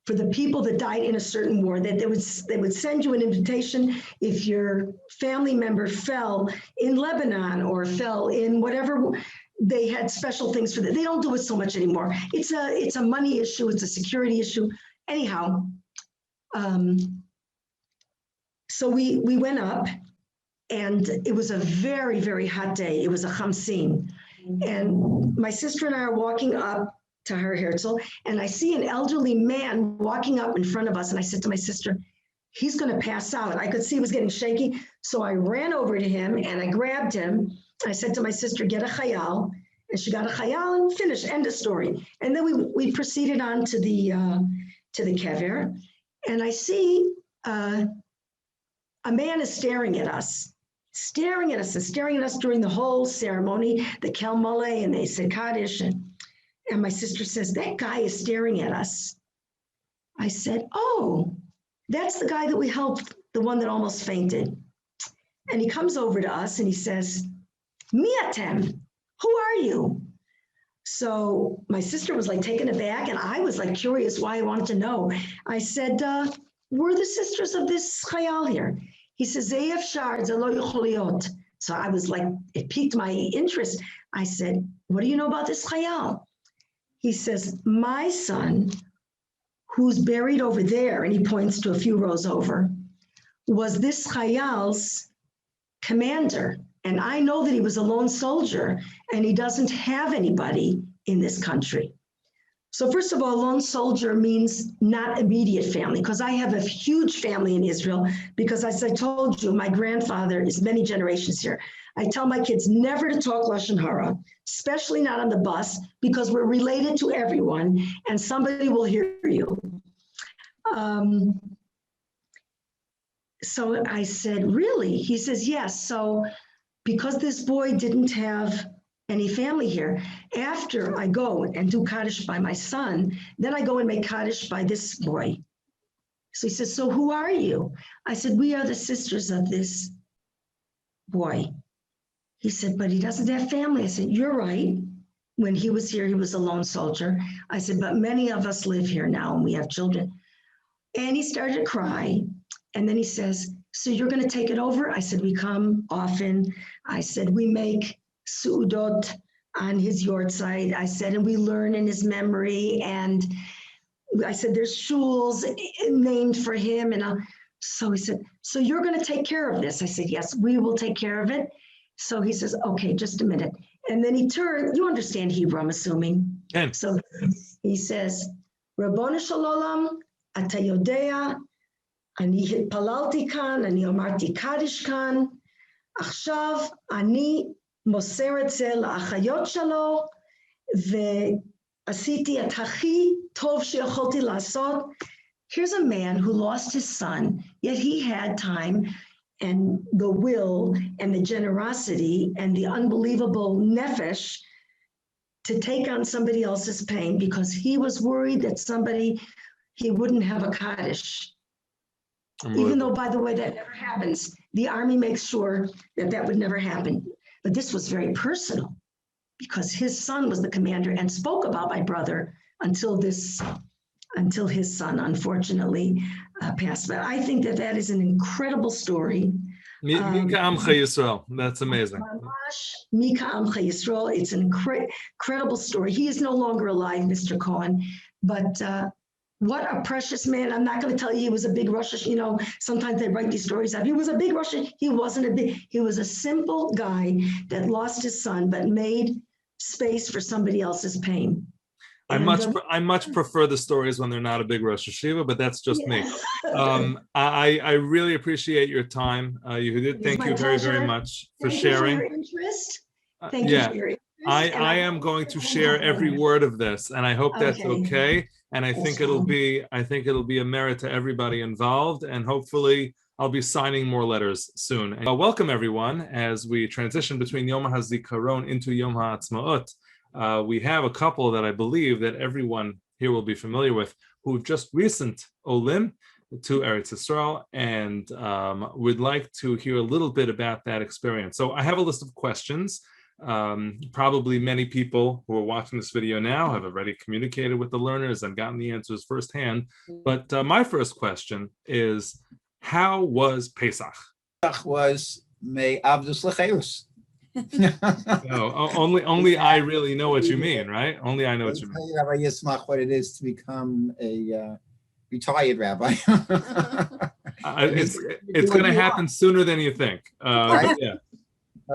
for the people that died in a certain war, that they would send you an invitation if your family member fell in Lebanon or fell in whatever. They had special things for that. They don't do it so much anymore. It's a money issue. It's a security issue. Anyhow, so we went up, and it was a very, very hot day. It was a Chamsin. And my sister and I are walking up to Har Herzl, and I see an elderly man walking up in front of us. And I said to my sister, he's going to pass out. I could see he was getting shaky. So I ran over to him and I grabbed him. I said to my sister, get a chayal. And she got a chayal and finished, end of story. And then we proceeded on to the kever. And I see a man is staring at us and staring at us during the whole ceremony, the Kel Mole, and they said Kaddish. And my sister says, that guy is staring at us. I said, oh, that's the guy that we helped, the one that almost fainted. And he comes over to us and he says, Miatem, who are you? So my sister was like taken aback, and I was like curious why I wanted to know. I said, we're the sisters of this chayal here. He says, Zeyev Shard, Zelo Yocholiot. So I was like, it piqued my interest. I said, what do you know about this chayal? He says, my son, who's buried over there, and he points to a few rows over, was this chayal's commander. And I know that he was a lone soldier, and he doesn't have anybody in this country. So first of all, lone soldier means not immediate family, because I have a huge family in Israel, because as I told you, my grandfather is many generations here. I tell my kids never to talk Lashon Hara, especially not on the bus, because we're related to everyone, and somebody will hear you. So I said, really? He says, yes. So because this boy didn't have any family here, after I go and do Kaddish by my son, then I go and make Kaddish by this boy. So he says, so who are you? I said, we are the sisters of this boy. He said, but he doesn't have family. I said, you're right. When he was here, he was a lone soldier. I said, but many of us live here now and we have children. And he started to cry. And then he says, so you're going to take it over? I said, we come often. I said, we make su'udot on his yortzeit. I said, and we learn in his memory. And I said, there's shuls named for him. And so he said, so you're going to take care of this? I said, yes, we will take care of it. So he says, okay, just a minute. And then he turned, you understand Hebrew, I'm assuming. Yeah. So he says, Rabbonu Shalom, Ata Yodea, אני התפללתי כאן, אני אמרתי קדיש כאן, עכשיו אני מוסר את זה לאחיות שלו, ועשיתי את הכי טוב שיכולתי לעשות. Here's a man who lost his son, yet he had time and the will and the generosity and the unbelievable nefesh to take on somebody else's pain because he was worried that he wouldn't have a Kaddish. Even though, by the way, that never happens. The army makes sure that would never happen. But this was very personal because his son was the commander and spoke about my brother until his son, unfortunately, passed. But I think that is an incredible story. Mika Amcha Yisrael. That's amazing. Mika Amcha Yisrael. It's an incredible story. He is no longer alive, Mr. Cohen, but what a precious man. I'm not going to tell you he was a big Rosh. You know, sometimes they write these stories up. He was a big Rosh. He wasn't a big, he was a simple guy that lost his son, but made space for somebody else's pain. I much prefer the stories when they're not a big Rosh Hashiva, but that's just me. I really appreciate your time, Yehudit. Thank you very, very much for sharing. Thank you for your interest. Thank you for your interest. I am going to share every word of this, and I hope that's okay. And I think it'll be a merit to everybody involved, and hopefully I'll be signing more letters soon. Welcome everyone as we transition between Yom HaZikaron into Yom HaAtzmaut. We have a couple that I believe that everyone here will be familiar with who've just recent Olim to Eretz Yisrael, and would like to hear a little bit about that experience. So I have a list of questions. Probably many people who are watching this video now have already communicated with the learners and gotten the answers firsthand. But my first question is, how was Pesach? Pesach was May Avdus Lecheirus. No, only I really know what you mean, right? Only I know what you mean. Rabbi Yismach, what it is to become a retired rabbi. It's going to happen sooner than you think. Right? Yeah.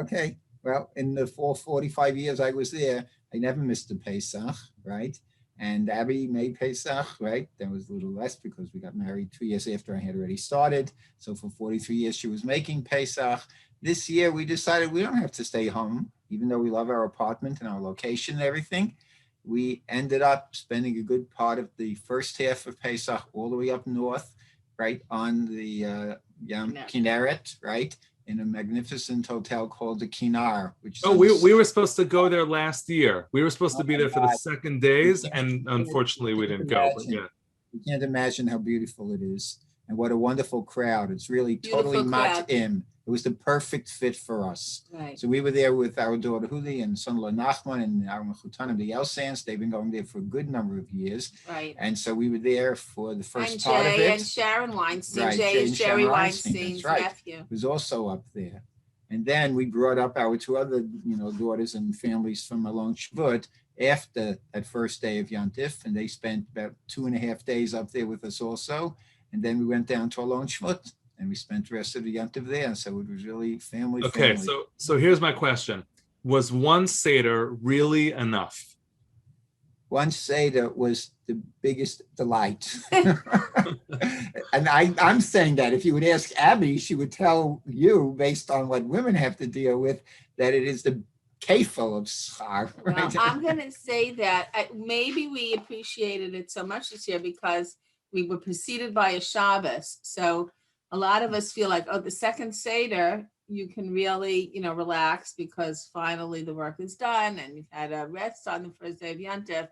Okay. Well, in the 45 years I was there, I never missed a Pesach, right? And Abby made Pesach, right? That was a little less because we got married 2 years after I had already started. So for 43 years, she was making Pesach. This year, we decided we don't have to stay home, even though we love our apartment and our location and everything. We ended up spending a good part of the first half of Pesach all the way up north, right, on the Yam Kinneret, right, in a magnificent hotel called the Kinar. Which we were supposed to go there last year. We were supposed to be there for the second days, and unfortunately we didn't go. But yeah. You can't imagine how beautiful it is. And what a wonderful crowd. It's really totally mat'im. It was the perfect fit for us. Right. So we were there with our daughter Huli and son Nachman and our Mechutanim, the Elsans. They've been going there for a good number of years. Right. And so we were there for the first part of it. And Sharon Weinstein. Right. Jay is Jerry Weinstein's right. nephew. Was also up there. And then we brought up our two other, daughters and families from Alon Shvut after that first day of Yantif, and they spent about 2.5 days up there with us also. And then we went down to Alon Shvut, and we spent the rest of the Yantif there. So it was really family. Okay, so here's my question: was one Seder really enough? One Seder was the biggest delight. And I'm saying that if you would ask Abby, she would tell you, based on what women have to deal with, that it is the kefil of schar. Right? Well, I'm going to say that maybe we appreciated it so much this year because we were preceded by a Shabbos. So a lot of us feel like, the second Seder, you can really, relax because finally the work is done and you've had a rest on the first day of Yantif.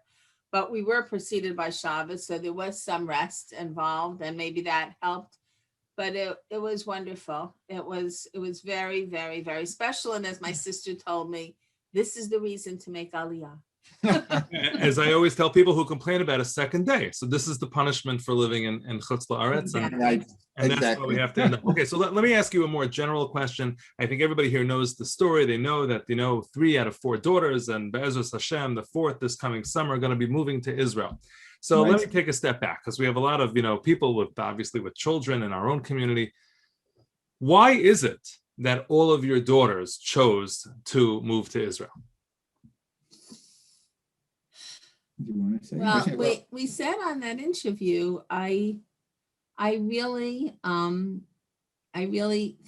But we were preceded by Shabbos, so there was some rest involved, and maybe that helped. But it was wonderful. It was very, very, very special. And as my sister told me, this is the reason to make Aliyah. As I always tell people who complain about a second day. So this is the punishment for living in Chutz La'aretz. Exactly. And that's why we have to end up. Okay, so let me ask you a more general question. I think everybody here knows the story. They know that, 3 out of 4 daughters, and Be'ezus Hashem, the 4th this coming summer, are going to be moving to Israel. So Let me take a step back, because we have a lot of, people with children in our own community. Why is it that all of your daughters chose to move to Israel? Do you want to say? Well, we said on that interview, I I really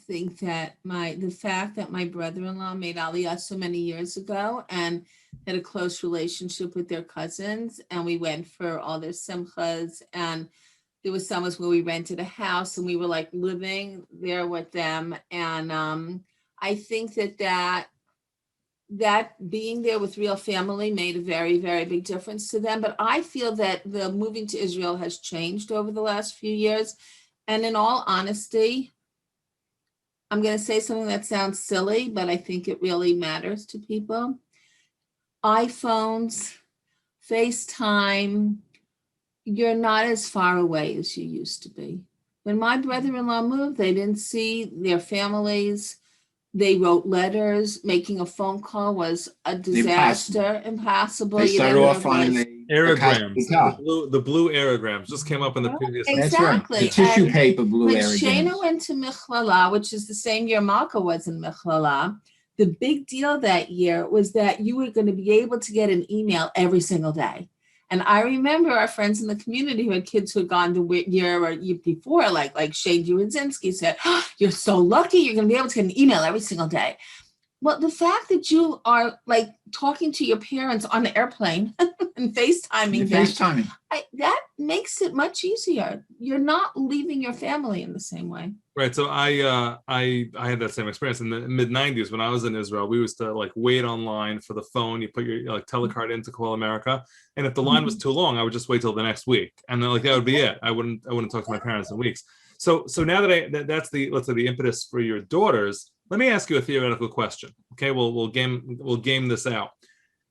think that the fact that my brother-in-law made Aliyah so many years ago and had a close relationship with their cousins, and we went for all their simchas, and there was summers where we rented a house and we were like living there with them. And I think that being there with real family made a very, very big difference to them. But I feel that the moving to Israel has changed over the last few years. And in all honesty, I'm going to say something that sounds silly, but I think it really matters to people. iPhones, FaceTime, you're not as far away as you used to be. When my brother-in-law moved, they didn't see their families. They wrote letters. Making a phone call was a disaster, impossible. They started off on Aerograms. The blue aerograms just came up in the previous. Exactly. That's right. The tissue paper blue when aerograms. Shana went to Michlala, which is the same year Malka was in Michlala, the big deal that year was that you were going to be able to get an email every single day. And I remember our friends in the community who had kids who had gone to year or year before, like Shane Juwadzinski said, oh, you're so lucky, you're going to be able to get an email every single day. Well, the fact that you are like talking to your parents on the airplane and FaceTiming them, that makes it much easier. You're not leaving your family in the same way. Right. So I had that same experience in the mid-90s when I was in Israel. We used to like wait online for the phone. You put your like telecard in to call America, and if the line was too long, I would just wait till the next week, and then like that would be it. I wouldn't talk to my parents in weeks. So now that that's the, let's say, the impetus for your daughters. Let me ask you a theoretical question. Okay, we'll game this out.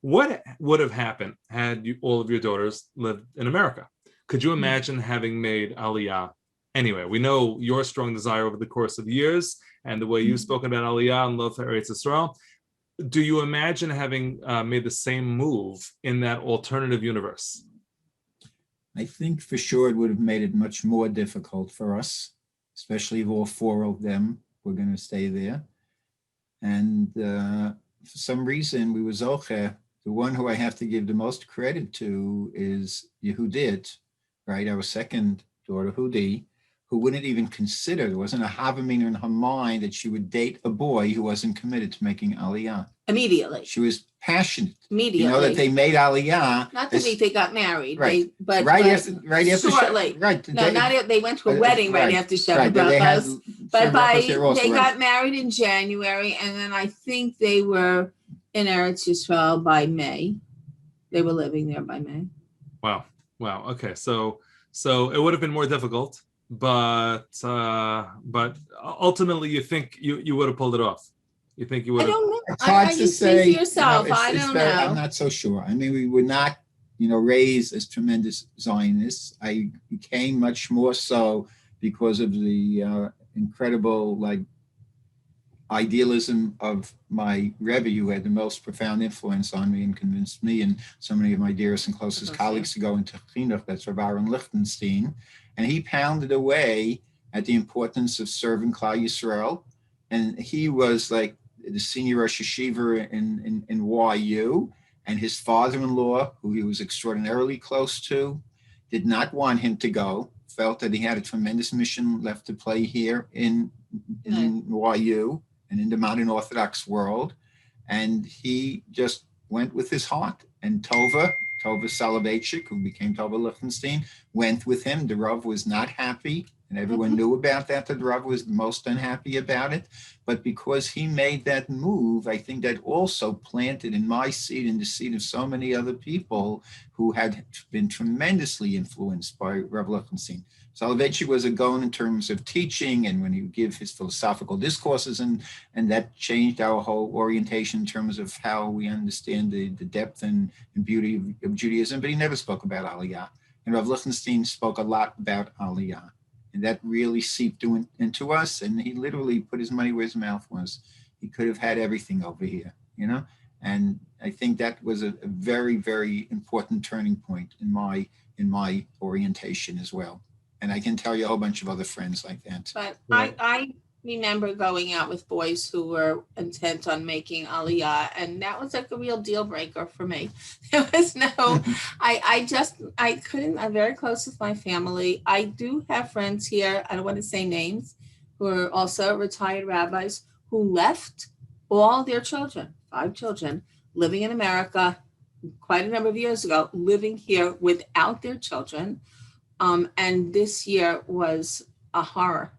What would have happened had all of your daughters lived in America? Could you imagine having made Aliyah? Anyway, we know your strong desire over the course of years and the way you've spoken about Aliyah and love for Eretz Yisrael. Do you imagine having made the same move in that alternative universe? I think for sure it would have made it much more difficult for us, especially if all four of them were going to stay there. And for some reason, we were zoche. The one who I have to give the most credit to is Yehudit, right? Our second daughter, Hudi, who wouldn't even consider, there wasn't a havamina in her mind that she would date a boy who wasn't committed to making Aliyah. Immediately. She was passionate. Immediately. You know that they made Aliyah. Not the week they got married. Right. But right after shortly. Right. They went to a wedding right after Shabbat. But they got married in January, and then I think they were in Eretz Yisrael by May. They were living there by May. Wow. Okay. So it would have been more difficult, but ultimately you think you would have pulled it off. You think you would have? I don't know. It's hard to say. For yourself. I don't know. I'm not so sure. I mean, we were not, raised as tremendous Zionists. I became much more so because of the incredible, idealism of my Rebbe, who had the most profound influence on me and convinced me and so many of my dearest and closest colleagues to go into Chinuch. That's Rabbi Aaron Lichtenstein. And he pounded away at the importance of serving Klal Yisrael. And he was like the senior Rosh Yeshiva in YU. And his father-in-law, who he was extraordinarily close to, did not want him to go, felt that he had a tremendous mission left to play here in YU and in the modern Orthodox world. And he just went with his heart. And Tova Soloveitchik, who became Tova Lichtenstein, went with him. The Rav was not happy, and everyone knew about that. The Rav was the most unhappy about it. But because he made that move, I think that also planted in my seed and the seed of so many other people who had been tremendously influenced by Rav Lichtenstein. Soloveitchik was a gaon in terms of teaching, and when he would give his philosophical discourses, and that changed our whole orientation in terms of how we understand the depth and beauty of Judaism. But he never spoke about Aliyah. And Rav Lichtenstein spoke a lot about Aliyah. And that really seeped into us. And he literally put his money where his mouth was. He could have had everything over here, And I think that was a very, very important turning point in my orientation as well. And I can tell you a whole bunch of other friends like that. But I remember going out with boys who were intent on making Aliyah, and that was like a real deal breaker for me. There was no, I couldn't, I'm very close with my family. I do have friends here, I don't want to say names, who are also retired rabbis who left all their children, 5 children, living in America quite a number of years ago, living here without their children. And this year was a horror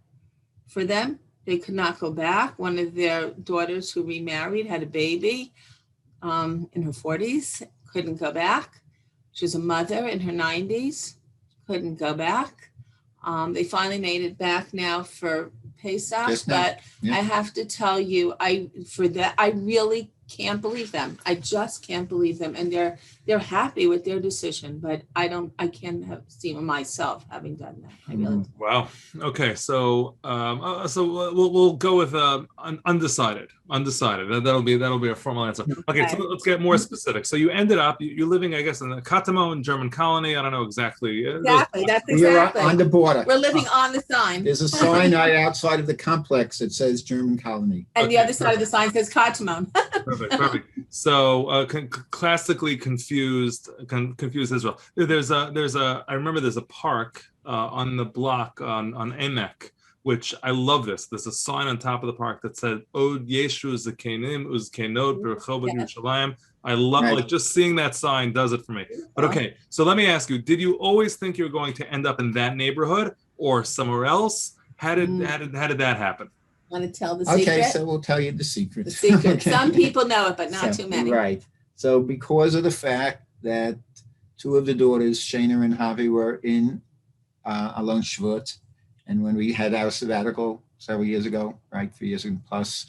for them. They could not go back. One of their daughters who remarried had a baby in her 40s, couldn't go back. She was a mother in her 90s, couldn't go back. They finally made it back now for Pesach, but I have to tell you, I really can't believe them. I just can't believe them. And they're happy with their decision, but I can't have seen myself having done that. I really don't. Wow. Okay. So we'll go with undecided. That'll be a formal answer. Okay. So let's get more specific. So you ended up, you're living, I guess, in the HaAtzmaut German colony. I don't know exactly. Exactly. That's exactly. We're on the border. We're living on the sign. There's a sign right outside of the complex that says German colony. And the other side of the sign says HaAtzmaut. Perfect. So classically confused Israel. I remember there's a park on the block on Emek, which I love this. There's a sign on top of the park that said Od Yeshu Zakenim Uzkenot B'Rechov Yerushalayim. I love like just seeing that sign does it for me. But okay, so let me ask you, did you always think you were going to end up in that neighborhood or somewhere else? How did that happen? Want to tell the secret? Okay, so we'll tell you the secret. The secret. Okay. Some people know it, but not too many. Right. So because of the fact that 2 of the daughters, Shana and Javi, were in Alon Shvut, and when we had our sabbatical several years ago, right, 3 years plus,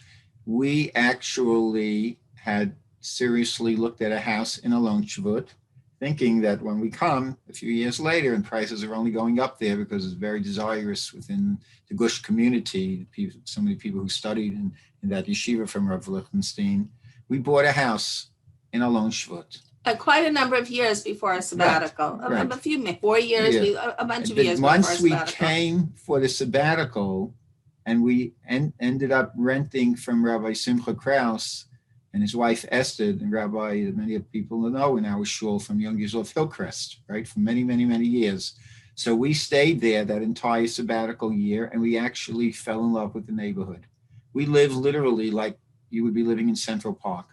we actually had seriously looked at a house in Alon Shvut, thinking that when we come a few years later and prices are only going up there because it's very desirous within the Gush community, so many people who studied in that yeshiva from Rav Lichtenstein, we bought a house in Alon Shvut. Quite a number of years before our sabbatical. Right. A few, 4 years, a bunch of years Once before our we sabbatical. came for the sabbatical and we ended up renting from Rabbi Simcha Kraus and his wife Esther, and Rabbi, many people know in our shul from Young Years of Hillcrest, right, for many, many, many years. So we stayed there that entire sabbatical year, and we actually fell in love with the neighborhood. We live literally like you would be living in Central Park.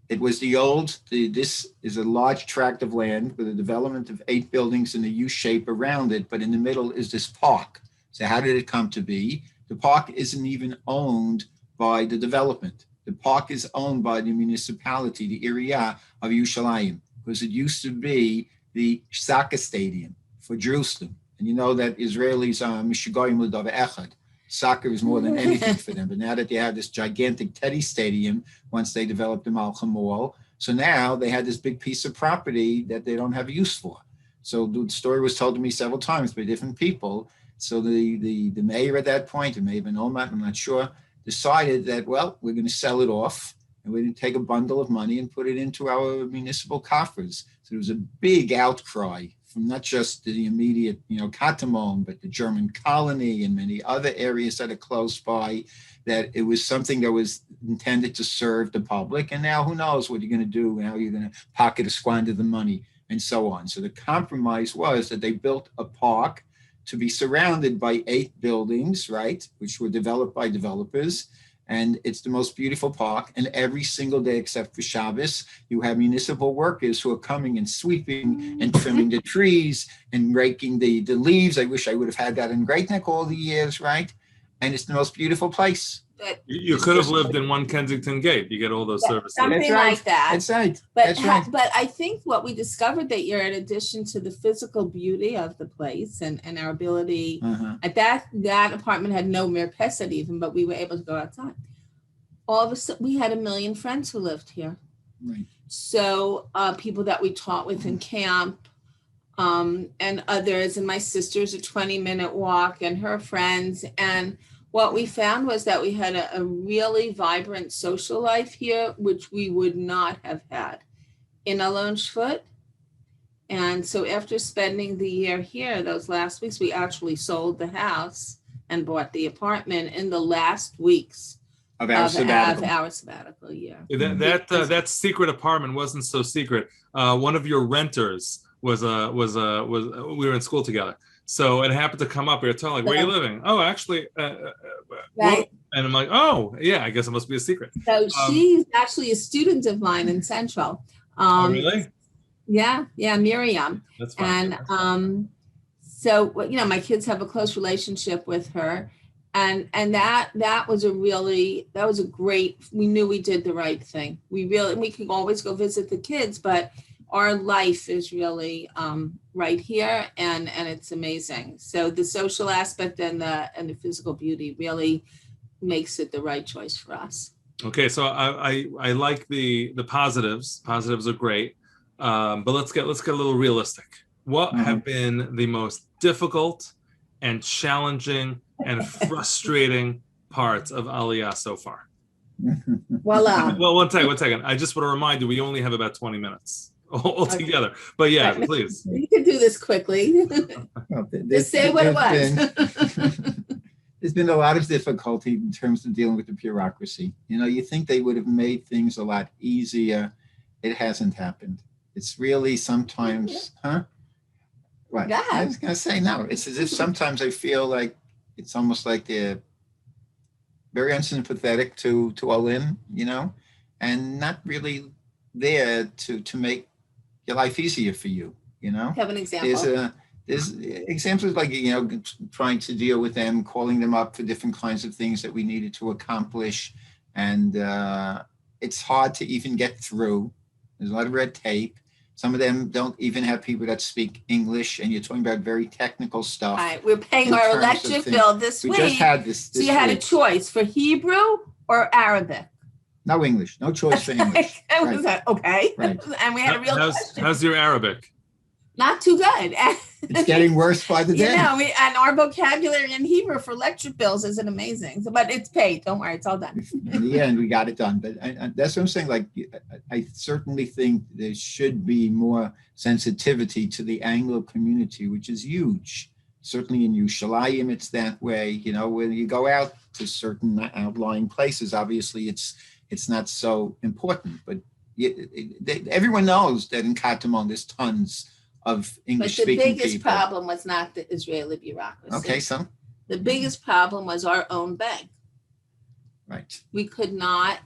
It was this is a large tract of land with a development of 8 buildings in a U shape around it, but in the middle is this park. So how did it come to be? The park isn't even owned by the development. The park is owned by the municipality, the area of Yerushalayim, because it used to be the soccer stadium for Jerusalem. And you know that Israelis are Mishigoyim L'Davar Echad. Soccer is more than anything for them. But now that they have this gigantic Teddy Stadium, once they developed the Malcha Mall, so now they had this big piece of property that they don't have use for. So the story was told to me several times by different people. So the mayor at that point, it may have been Olmert, I'm not sure, decided that, well, we're going to sell it off and we're going to take a bundle of money and put it into our municipal coffers. So there was a big outcry from not just the immediate, Katamon, but the German colony and many other areas that are close by, that it was something that was intended to serve the public. And now who knows what you're going to do, how you're going to pocket or squander the money and so on. So the compromise was that they built a park to be surrounded by 8 buildings, right, which were developed by developers. And it's the most beautiful park. And every single day, except for Shabbos, you have municipal workers who are coming and sweeping and trimming the trees and raking the leaves. I wish I would have had that in Great Neck all the years, right? And it's the most beautiful place. You could have lived in 1 Kensington Gate. You get all those services. Something like that. That's right. But I think what we discovered that year, in addition to the physical beauty of the place and our ability, at that apartment had no merpeset even, but we were able to go outside. All of a sudden, we had 1 million friends who lived here. Right. So people that we taught with in camp, and others, and my sister's a 20-minute walk, and her friends. And what we found was that we had a really vibrant social life here, which we would not have had in Alon Shvut. And so after spending the year here, those last weeks, we actually sold the house and bought the apartment in the last weeks Of our sabbatical. of our sabbatical year. That secret apartment wasn't so secret. One of your renters was we were in school together. So it happened to come up. We were telling, like, where are you living? Oh, actually, Right. and I'm like, oh, yeah, I guess it must be a secret. So she's actually a student of mine in Central. Oh, really? Yeah, Miriam. That's fine. And so, you know, my kids have a close relationship with her. And that was a great, we knew we did the right thing. We can always go visit the kids, but our life is really right here, and it's amazing. So the social aspect and the physical beauty really makes it the right choice for us. Okay, so I like the positives. Positives are great, but let's get a little realistic. What have been the most difficult and challenging and frustrating parts of Aliyah so far? Voila. Well, one second. I just want to remind you, we only have about 20 minutes altogether. Okay. But yeah, right. Please. You can do this quickly. Just say what it was. There's been a lot of difficulty in terms of dealing with the bureaucracy. You know, you think they would have made things a lot easier. It hasn't happened. It's really sometimes, What? Yeah. I was going to say, no, it's as if sometimes I feel like it's almost like they're very unsympathetic to Olin, you know, and not really there to make your life easier for you, you know. Have an example. There's examples like, you know, trying to deal with them, calling them up for different kinds of things that we needed to accomplish. And it's hard to even get through. There's a lot of red tape. Some of them don't even have people that speak English, and you're talking about very technical stuff. All right, we're paying our electric bill this week. We just had this so you had a choice for Hebrew or Arabic. No English, no choice for English. Right. Okay. Right. And we had a real question. How's your Arabic? Not too good. It's getting worse by the day. You know, and our vocabulary in Hebrew for electric bills isn't amazing. So, but it's paid. Don't worry, it's all done. In the end, we got it done. But that's what I'm saying. Like, I certainly think there should be more sensitivity to the Anglo community, which is huge. Certainly in Yerushalayim, it's that way. You know, when you go out to certain outlying places, obviously it's not so important. But everyone knows that in Katamon there's tons of English-speaking people. But the biggest problem was not the Israeli bureaucracy. Okay, so? The biggest problem was our own bank. Right. We could not,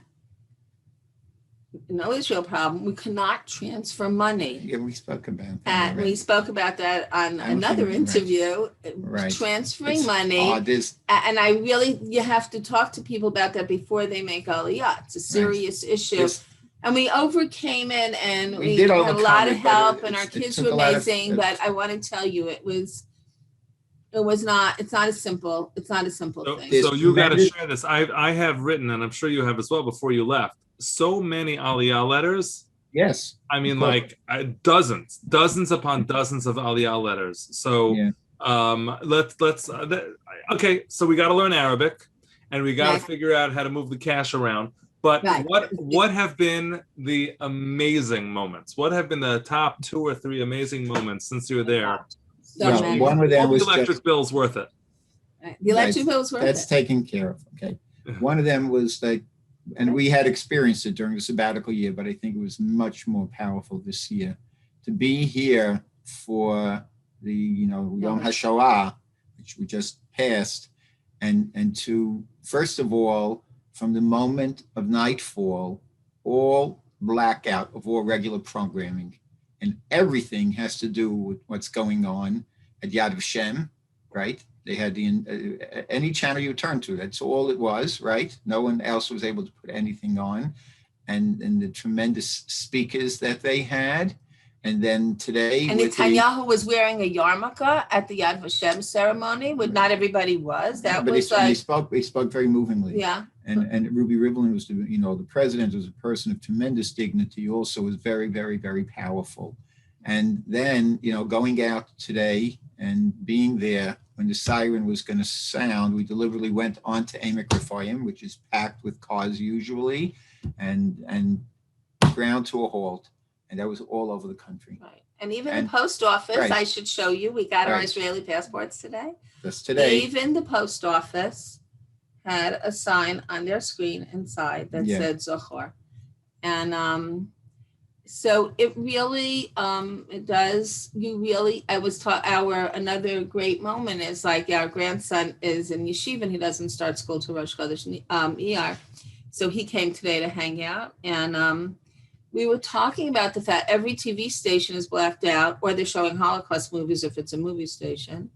no Israel problem, we could not transfer money. Yeah, we spoke about that. And we spoke about that on another interview, right. Transferring money. And you have to talk to people about that before they make Aliyah. It's a serious issue. And we overcame it, and we had a lot of help, and our kids were amazing. But I want to tell you, it's not a simple thing. So you got to share this. I have written, and I'm sure you have as well before you left, so many Aliyah letters. Yes. I mean, like dozens upon dozens of Aliyah letters. So let's okay. So we got to learn Arabic, and we got to figure out how to move the cash around. But what have been the amazing moments? What have been the top 2 or 3 amazing moments since you were there? One of them was the electric bill's worth it. The electric bill's worth it. That's taken care of. Okay. One of them was like, and we had experienced it during the sabbatical year, but I think it was much more powerful this year to be here for the, Yom HaShoah, which we just passed, and to, first of all, from the moment of nightfall, all blackout of all regular programming, and everything has to do with what's going on at Yad Vashem, right? They had any channel you turn to, that's all it was, right? No one else was able to put anything on, and the tremendous speakers that they had. And then today, and Netanyahu was wearing a yarmulke at the Yad Vashem ceremony, but not everybody was. He spoke very movingly. Yeah. And Ruby Rivlin was, the president was a person of tremendous dignity. Also, was very, very, very powerful. And then, going out today and being there when the siren was going to sound, we deliberately went on to Emek Rephaim, which is packed with cars usually, and ground to a halt. And that was all over the country. Right. And even the post office, right. I should show you, we got our Right. Israeli passports today. Just today. Even the post office had a sign on their screen inside that said Zohar. And so it really, it does, I was taught another great moment is like our grandson is in yeshiva and he doesn't start school till Rosh Chodesh Iyar. So he came today to hang out, and we were talking about the fact every TV station is blacked out, or they're showing Holocaust movies if it's a movie station.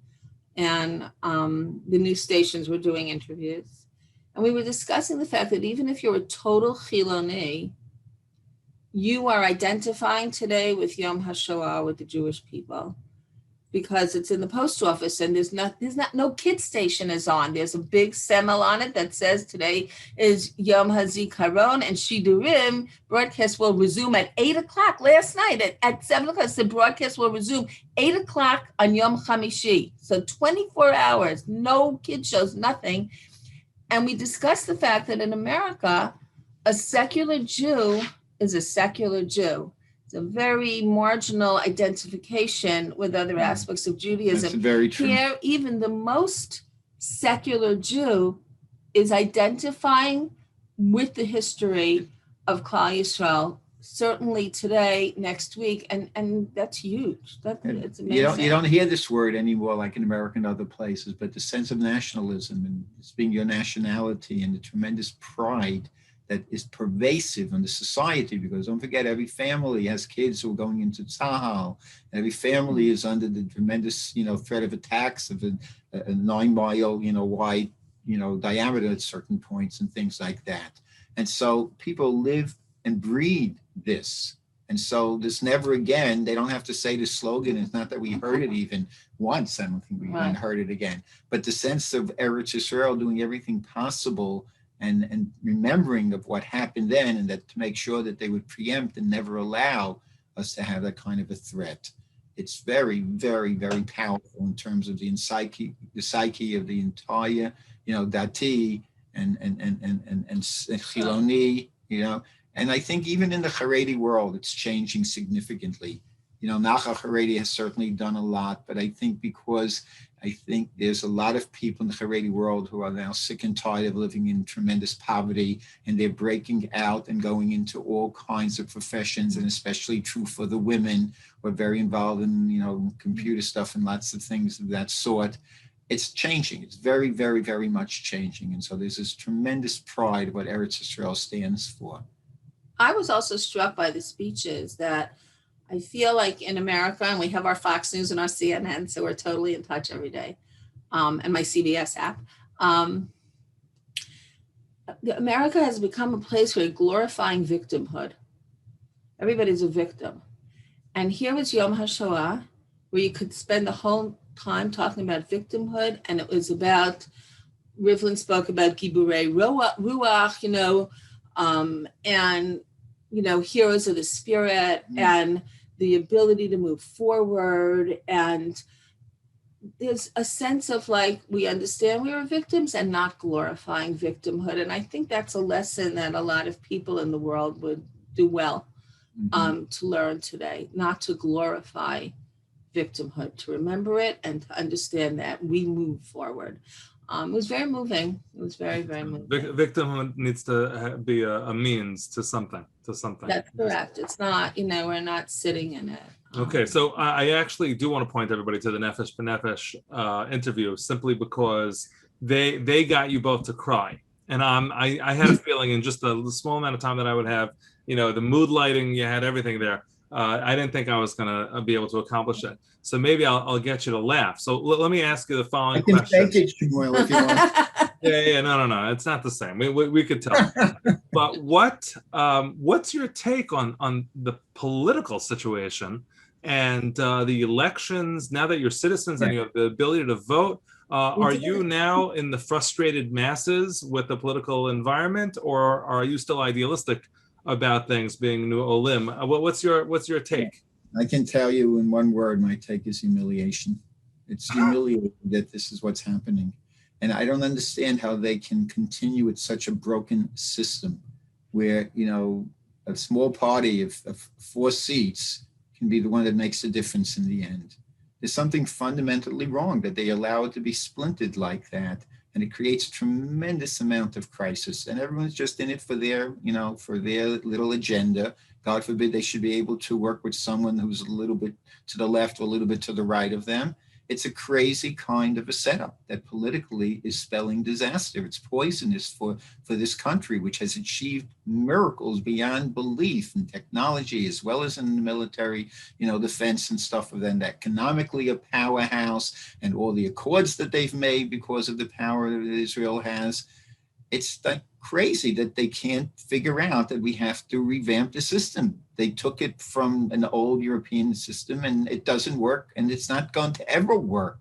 And the news stations were doing interviews. And we were discussing the fact that even if you're a total Chiloni, you are identifying today with Yom HaShoah, with the Jewish people, because it's in the post office and there's no kid station is on. There's a big semel on it that says today is Yom HaZikaron, and Shidurim broadcast will resume at 8:00 last night at 7:00. The broadcast will resume 8:00 on Yom Chamishi. So 24 hours, no kid shows, nothing. And we discussed the fact that in America, a secular Jew is a secular Jew. It's a very marginal identification with other aspects of Judaism. That's very true. Here, even the most secular Jew is identifying with the history of Klal Yisrael, certainly today, next week, and that's huge. It's amazing. You don't hear this word anymore like in America and other places, but the sense of nationalism and it's being your nationality and the tremendous pride that is pervasive in the society, because don't forget, every family has kids who are going into Tzahal. Every family is under the tremendous, threat of attacks of a 9-mile, wide, diameter at certain points and things like that. And so people live and breathe this. And so this never again, they don't have to say the slogan. It's not that we heard it even once. I don't think we even heard it again. But the sense of Eretz Yisrael doing everything possible and remembering of what happened then, and that to make sure that they would preempt and never allow us to have that kind of a threat. It's very, very, very powerful in terms of the psyche of the entire, Dati and Chiloni, and I think even in the Haredi world, it's changing significantly. Nacha Haredi has certainly done a lot, but I think there's a lot of people in the Haredi world who are now sick and tired of living in tremendous poverty, and they're breaking out and going into all kinds of professions, and especially true for the women who are very involved in, computer stuff and lots of things of that sort. It's changing. It's very, very, very much changing. And so there's this tremendous pride of what Eretz Yisrael stands for. I was also struck by the speeches that I feel like in America, and we have our Fox News and our CNN, so we're totally in touch every day, and my CBS app. America has become a place where glorifying victimhood. Everybody's a victim. And here was Yom HaShoah, where you could spend the whole time talking about victimhood, and it was about, Rivlin spoke about Giburei Ruach, and, heroes of the spirit, and the ability to move forward. And there's a sense of like, we understand we are victims and not glorifying victimhood. And I think that's a lesson that a lot of people in the world would do well to learn today, not to glorify victimhood, to remember it and to understand that we move forward. It was very moving. It was very, very moving. Victimhood needs to be a means to something. That's correct. It's not, we're not sitting in it. Okay, so I actually do want to point everybody to the Nefesh B'Nefesh interview, simply because they got you both to cry. And I had a feeling in just the small amount of time that I would have, the mood lighting, you had everything there. I didn't think I was going to be able to accomplish that. So maybe I'll get you to laugh. So let me ask you the following question. I can fake it, Shmuel, if you want. Yeah, no, it's not the same. We could tell. But what's your take on the political situation and the elections now that you're citizens and you have the ability to vote? Are you now in the frustrated masses with the political environment, or are you still idealistic about things being new olim? What's your take? I can tell you in one word, my take is humiliation. It's humiliating that this is what's happening. And I don't understand how they can continue with such a broken system where, a small party of 4 seats can be the one that makes a difference in the end. There's something fundamentally wrong that they allow it to be splintered like that. And it creates a tremendous amount of crisis. And everyone's just in it for their, for their little agenda. God forbid they should be able to work with someone who's a little bit to the left or a little bit to the right of them. It's a crazy kind of a setup that politically is spelling disaster. It's poisonous for this country, which has achieved miracles beyond belief in technology, as well as in the military, defense and stuff of them, economically a powerhouse, and all the accords that they've made because of the power that Israel has. It's like crazy that they can't figure out that we have to revamp the system. They took it from an old European system and it doesn't work, and it's not going to ever work.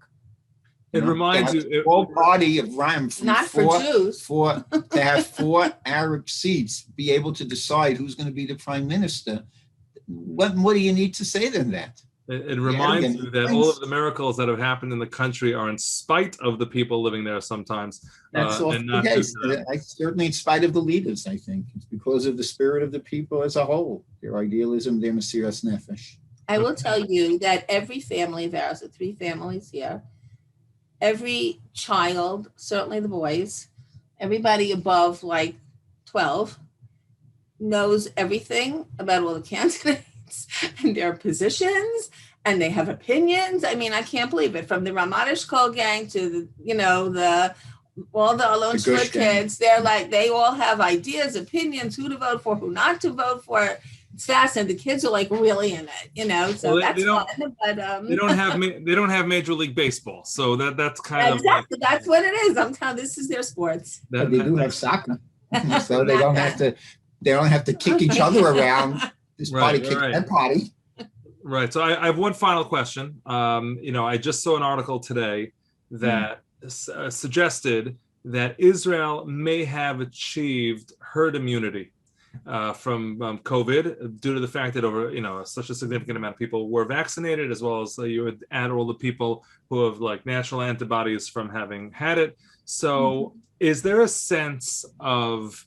It reminds you, all party of Ram from not for Jews. To have 4 Arab seats, be able to decide who's going to be the prime minister. What more do you need to say than that? It reminds you that all of the miracles that have happened in the country are in spite of the people living there sometimes. That's often the case. Certainly in spite of the leaders, I think. It's because of the spirit of the people as a whole, their idealism, their Mesiras Nefesh. I will tell you that every family of ours, the 3 families here, every child, certainly the boys, everybody above like 12, knows everything about all the candidates and their positions, and they have opinions. I mean, I can't believe it. From the Ramat Eshkol gang to all the Alon Shvut kids, they're like, they all have ideas, opinions, who to vote for, who not to vote for. It's fascinating. The kids are like really in it, So well, that's fun. But they don't have Major League Baseball, so that's kind of exactly that's what it is. I'm telling. This is their sports. But they do have soccer, so they don't have to. They don't have to kick each other around. This party kicked that party. Right. So I have one final question. I just saw an article today that suggested that Israel may have achieved herd immunity from COVID due to the fact that over such a significant amount of people were vaccinated, as well as you would add all the people who have like natural antibodies from having had it. So is there a sense of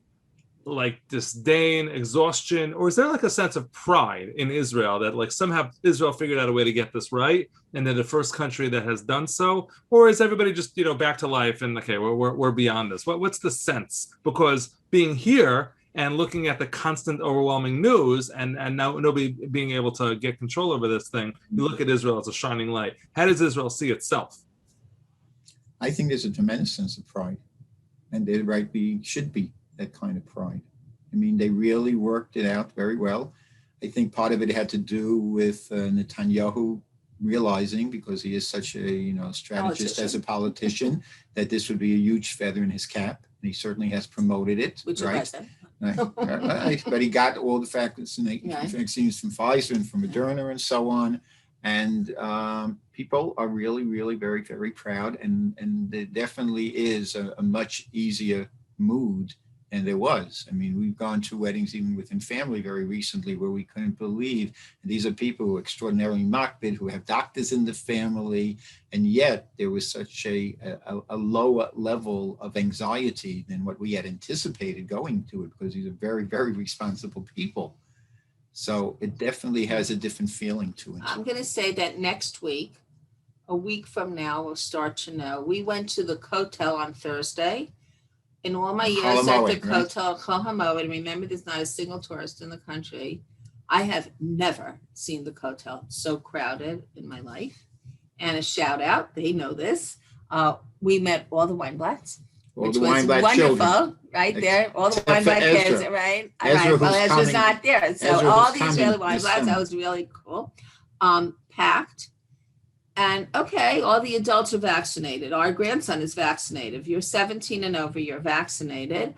like disdain, exhaustion, or is there like a sense of pride in Israel that like somehow Israel figured out a way to get this right and they're the first country that has done so? Or is everybody just back to life and okay, we're beyond this? What's the sense? Because being here and looking at the constant overwhelming news and now nobody being able to get control over this thing, you look at Israel as a shining light. How does Israel see itself? I think there's a tremendous sense of pride, and there rightly should be that kind of pride. I mean, they really worked it out very well. I think part of it had to do with Netanyahu realizing, because he is such a strategist as a politician, that this would be a huge feather in his cap. And he certainly has promoted it, which right? But he got all the vaccines from Pfizer and from Moderna and so on. And people are really, really very, very proud. And there definitely is a much easier mood. And there was. I mean, we've gone to weddings even within family very recently where we couldn't believe. And these are people who are extraordinarily makbid, who have doctors in the family, and yet there was such a lower level of anxiety than what we had anticipated going to it, because these are very, very responsible people. So it definitely has a different feeling to it. I'm going to say that next week, a week from now, we'll start to know. We went to the Kotel on Thursday. In all my years at the Kotel, Chol HaMoed, remember there's not a single tourist in the country. I have never seen the Kotel so crowded in my life. And a shout out, they know this. We met all the Weinblatts, which was wonderful, right there. All the Weinblatt kids, right? Well, Ezra's not there. So all the Israeli Weinblatts, that was really cool. Packed. And okay, all the adults are vaccinated. Our grandson is vaccinated. If you're 17 and over, you're vaccinated.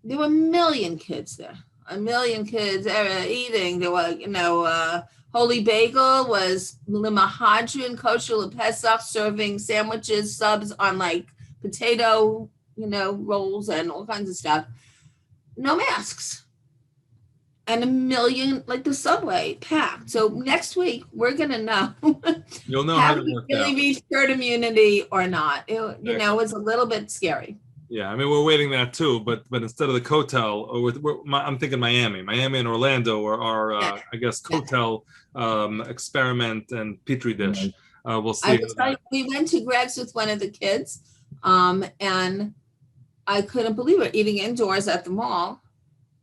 There were 1 million kids there. 1 million kids eating. There were, Holy Bagel was Limahadrin, kosher Pesach, serving sandwiches, subs on like potato, rolls and all kinds of stuff. No masks. And 1 million, like the subway, packed. So next week, we're going to know. You'll know how to work really out. Reached herd immunity or not. It was a little bit scary. Yeah, I mean, we're waiting that too, but instead of the Kotel, I'm thinking Miami and Orlando are I guess Kotel experiment and petri dish. We'll see. I will tell you, we went to Greg's with one of the kids, and I couldn't believe it, eating indoors at the mall.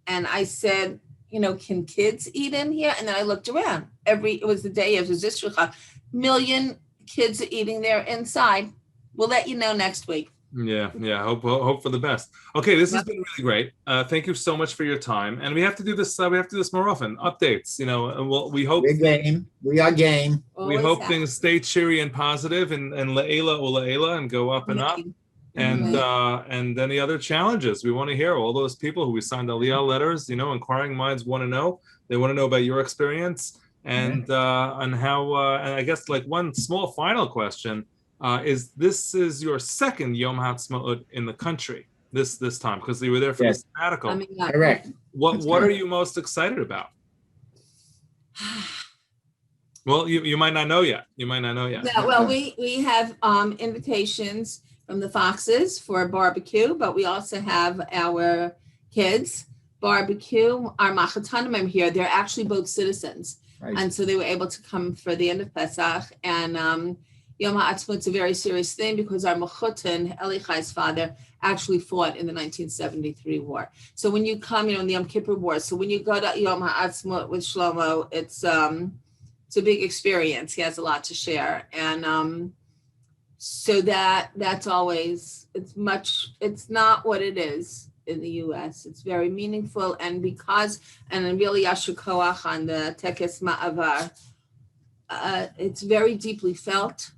And I said, can kids eat in here? And then I looked around. It was the day of the million kids eating there inside. We'll let you know next week. Yeah. Hope for the best. Okay, this has been really great. Thank you so much for your time. And we have to do this. We have to do this more often. Updates. We hope we're game. We are game. We hope things stay cheery and positive, and le'ela u'le'ela, and go up and up. And any other challenges, we want to hear. All those people who we signed Aliyah letters, inquiring minds want to know. They want to know about your experience and how. And I guess one small final question is: this is your second Yom HaAtzmaut in the country this time, because you were there for the sabbatical. Correct. What are you most excited about? Well, you might not know yet. Yeah. Well, we have invitations from the Foxes for a barbecue, but we also have our kids barbecue. Our Machatanim here, they're actually both citizens. Right. And so they were able to come for the end of Pesach. And Yom HaAtzmaut is a very serious thing because our Mechutin, Elichai's father, actually fought in the 1973 war. So when you come, in the Yom Kippur War, so when you go to Yom HaAtzmaut with Shlomo, it's a big experience. He has a lot to share. And so that's always, it's not what it is in the US. It's very meaningful. And really Yashar Koach on the Tekes Ma'avar, it's very deeply felt.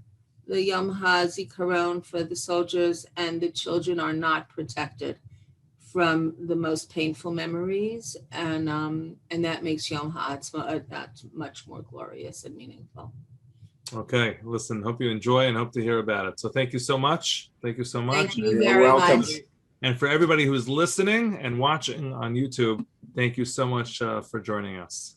The Yom HaZikaron for the soldiers and the children are not protected from the most painful memories. And that makes Yom HaAtzmaut that much more glorious and meaningful. Okay, listen, hope you enjoy and hope to hear about it. So thank you so much. Thank you very much. And for everybody who's listening and watching on YouTube, thank you so much for joining us.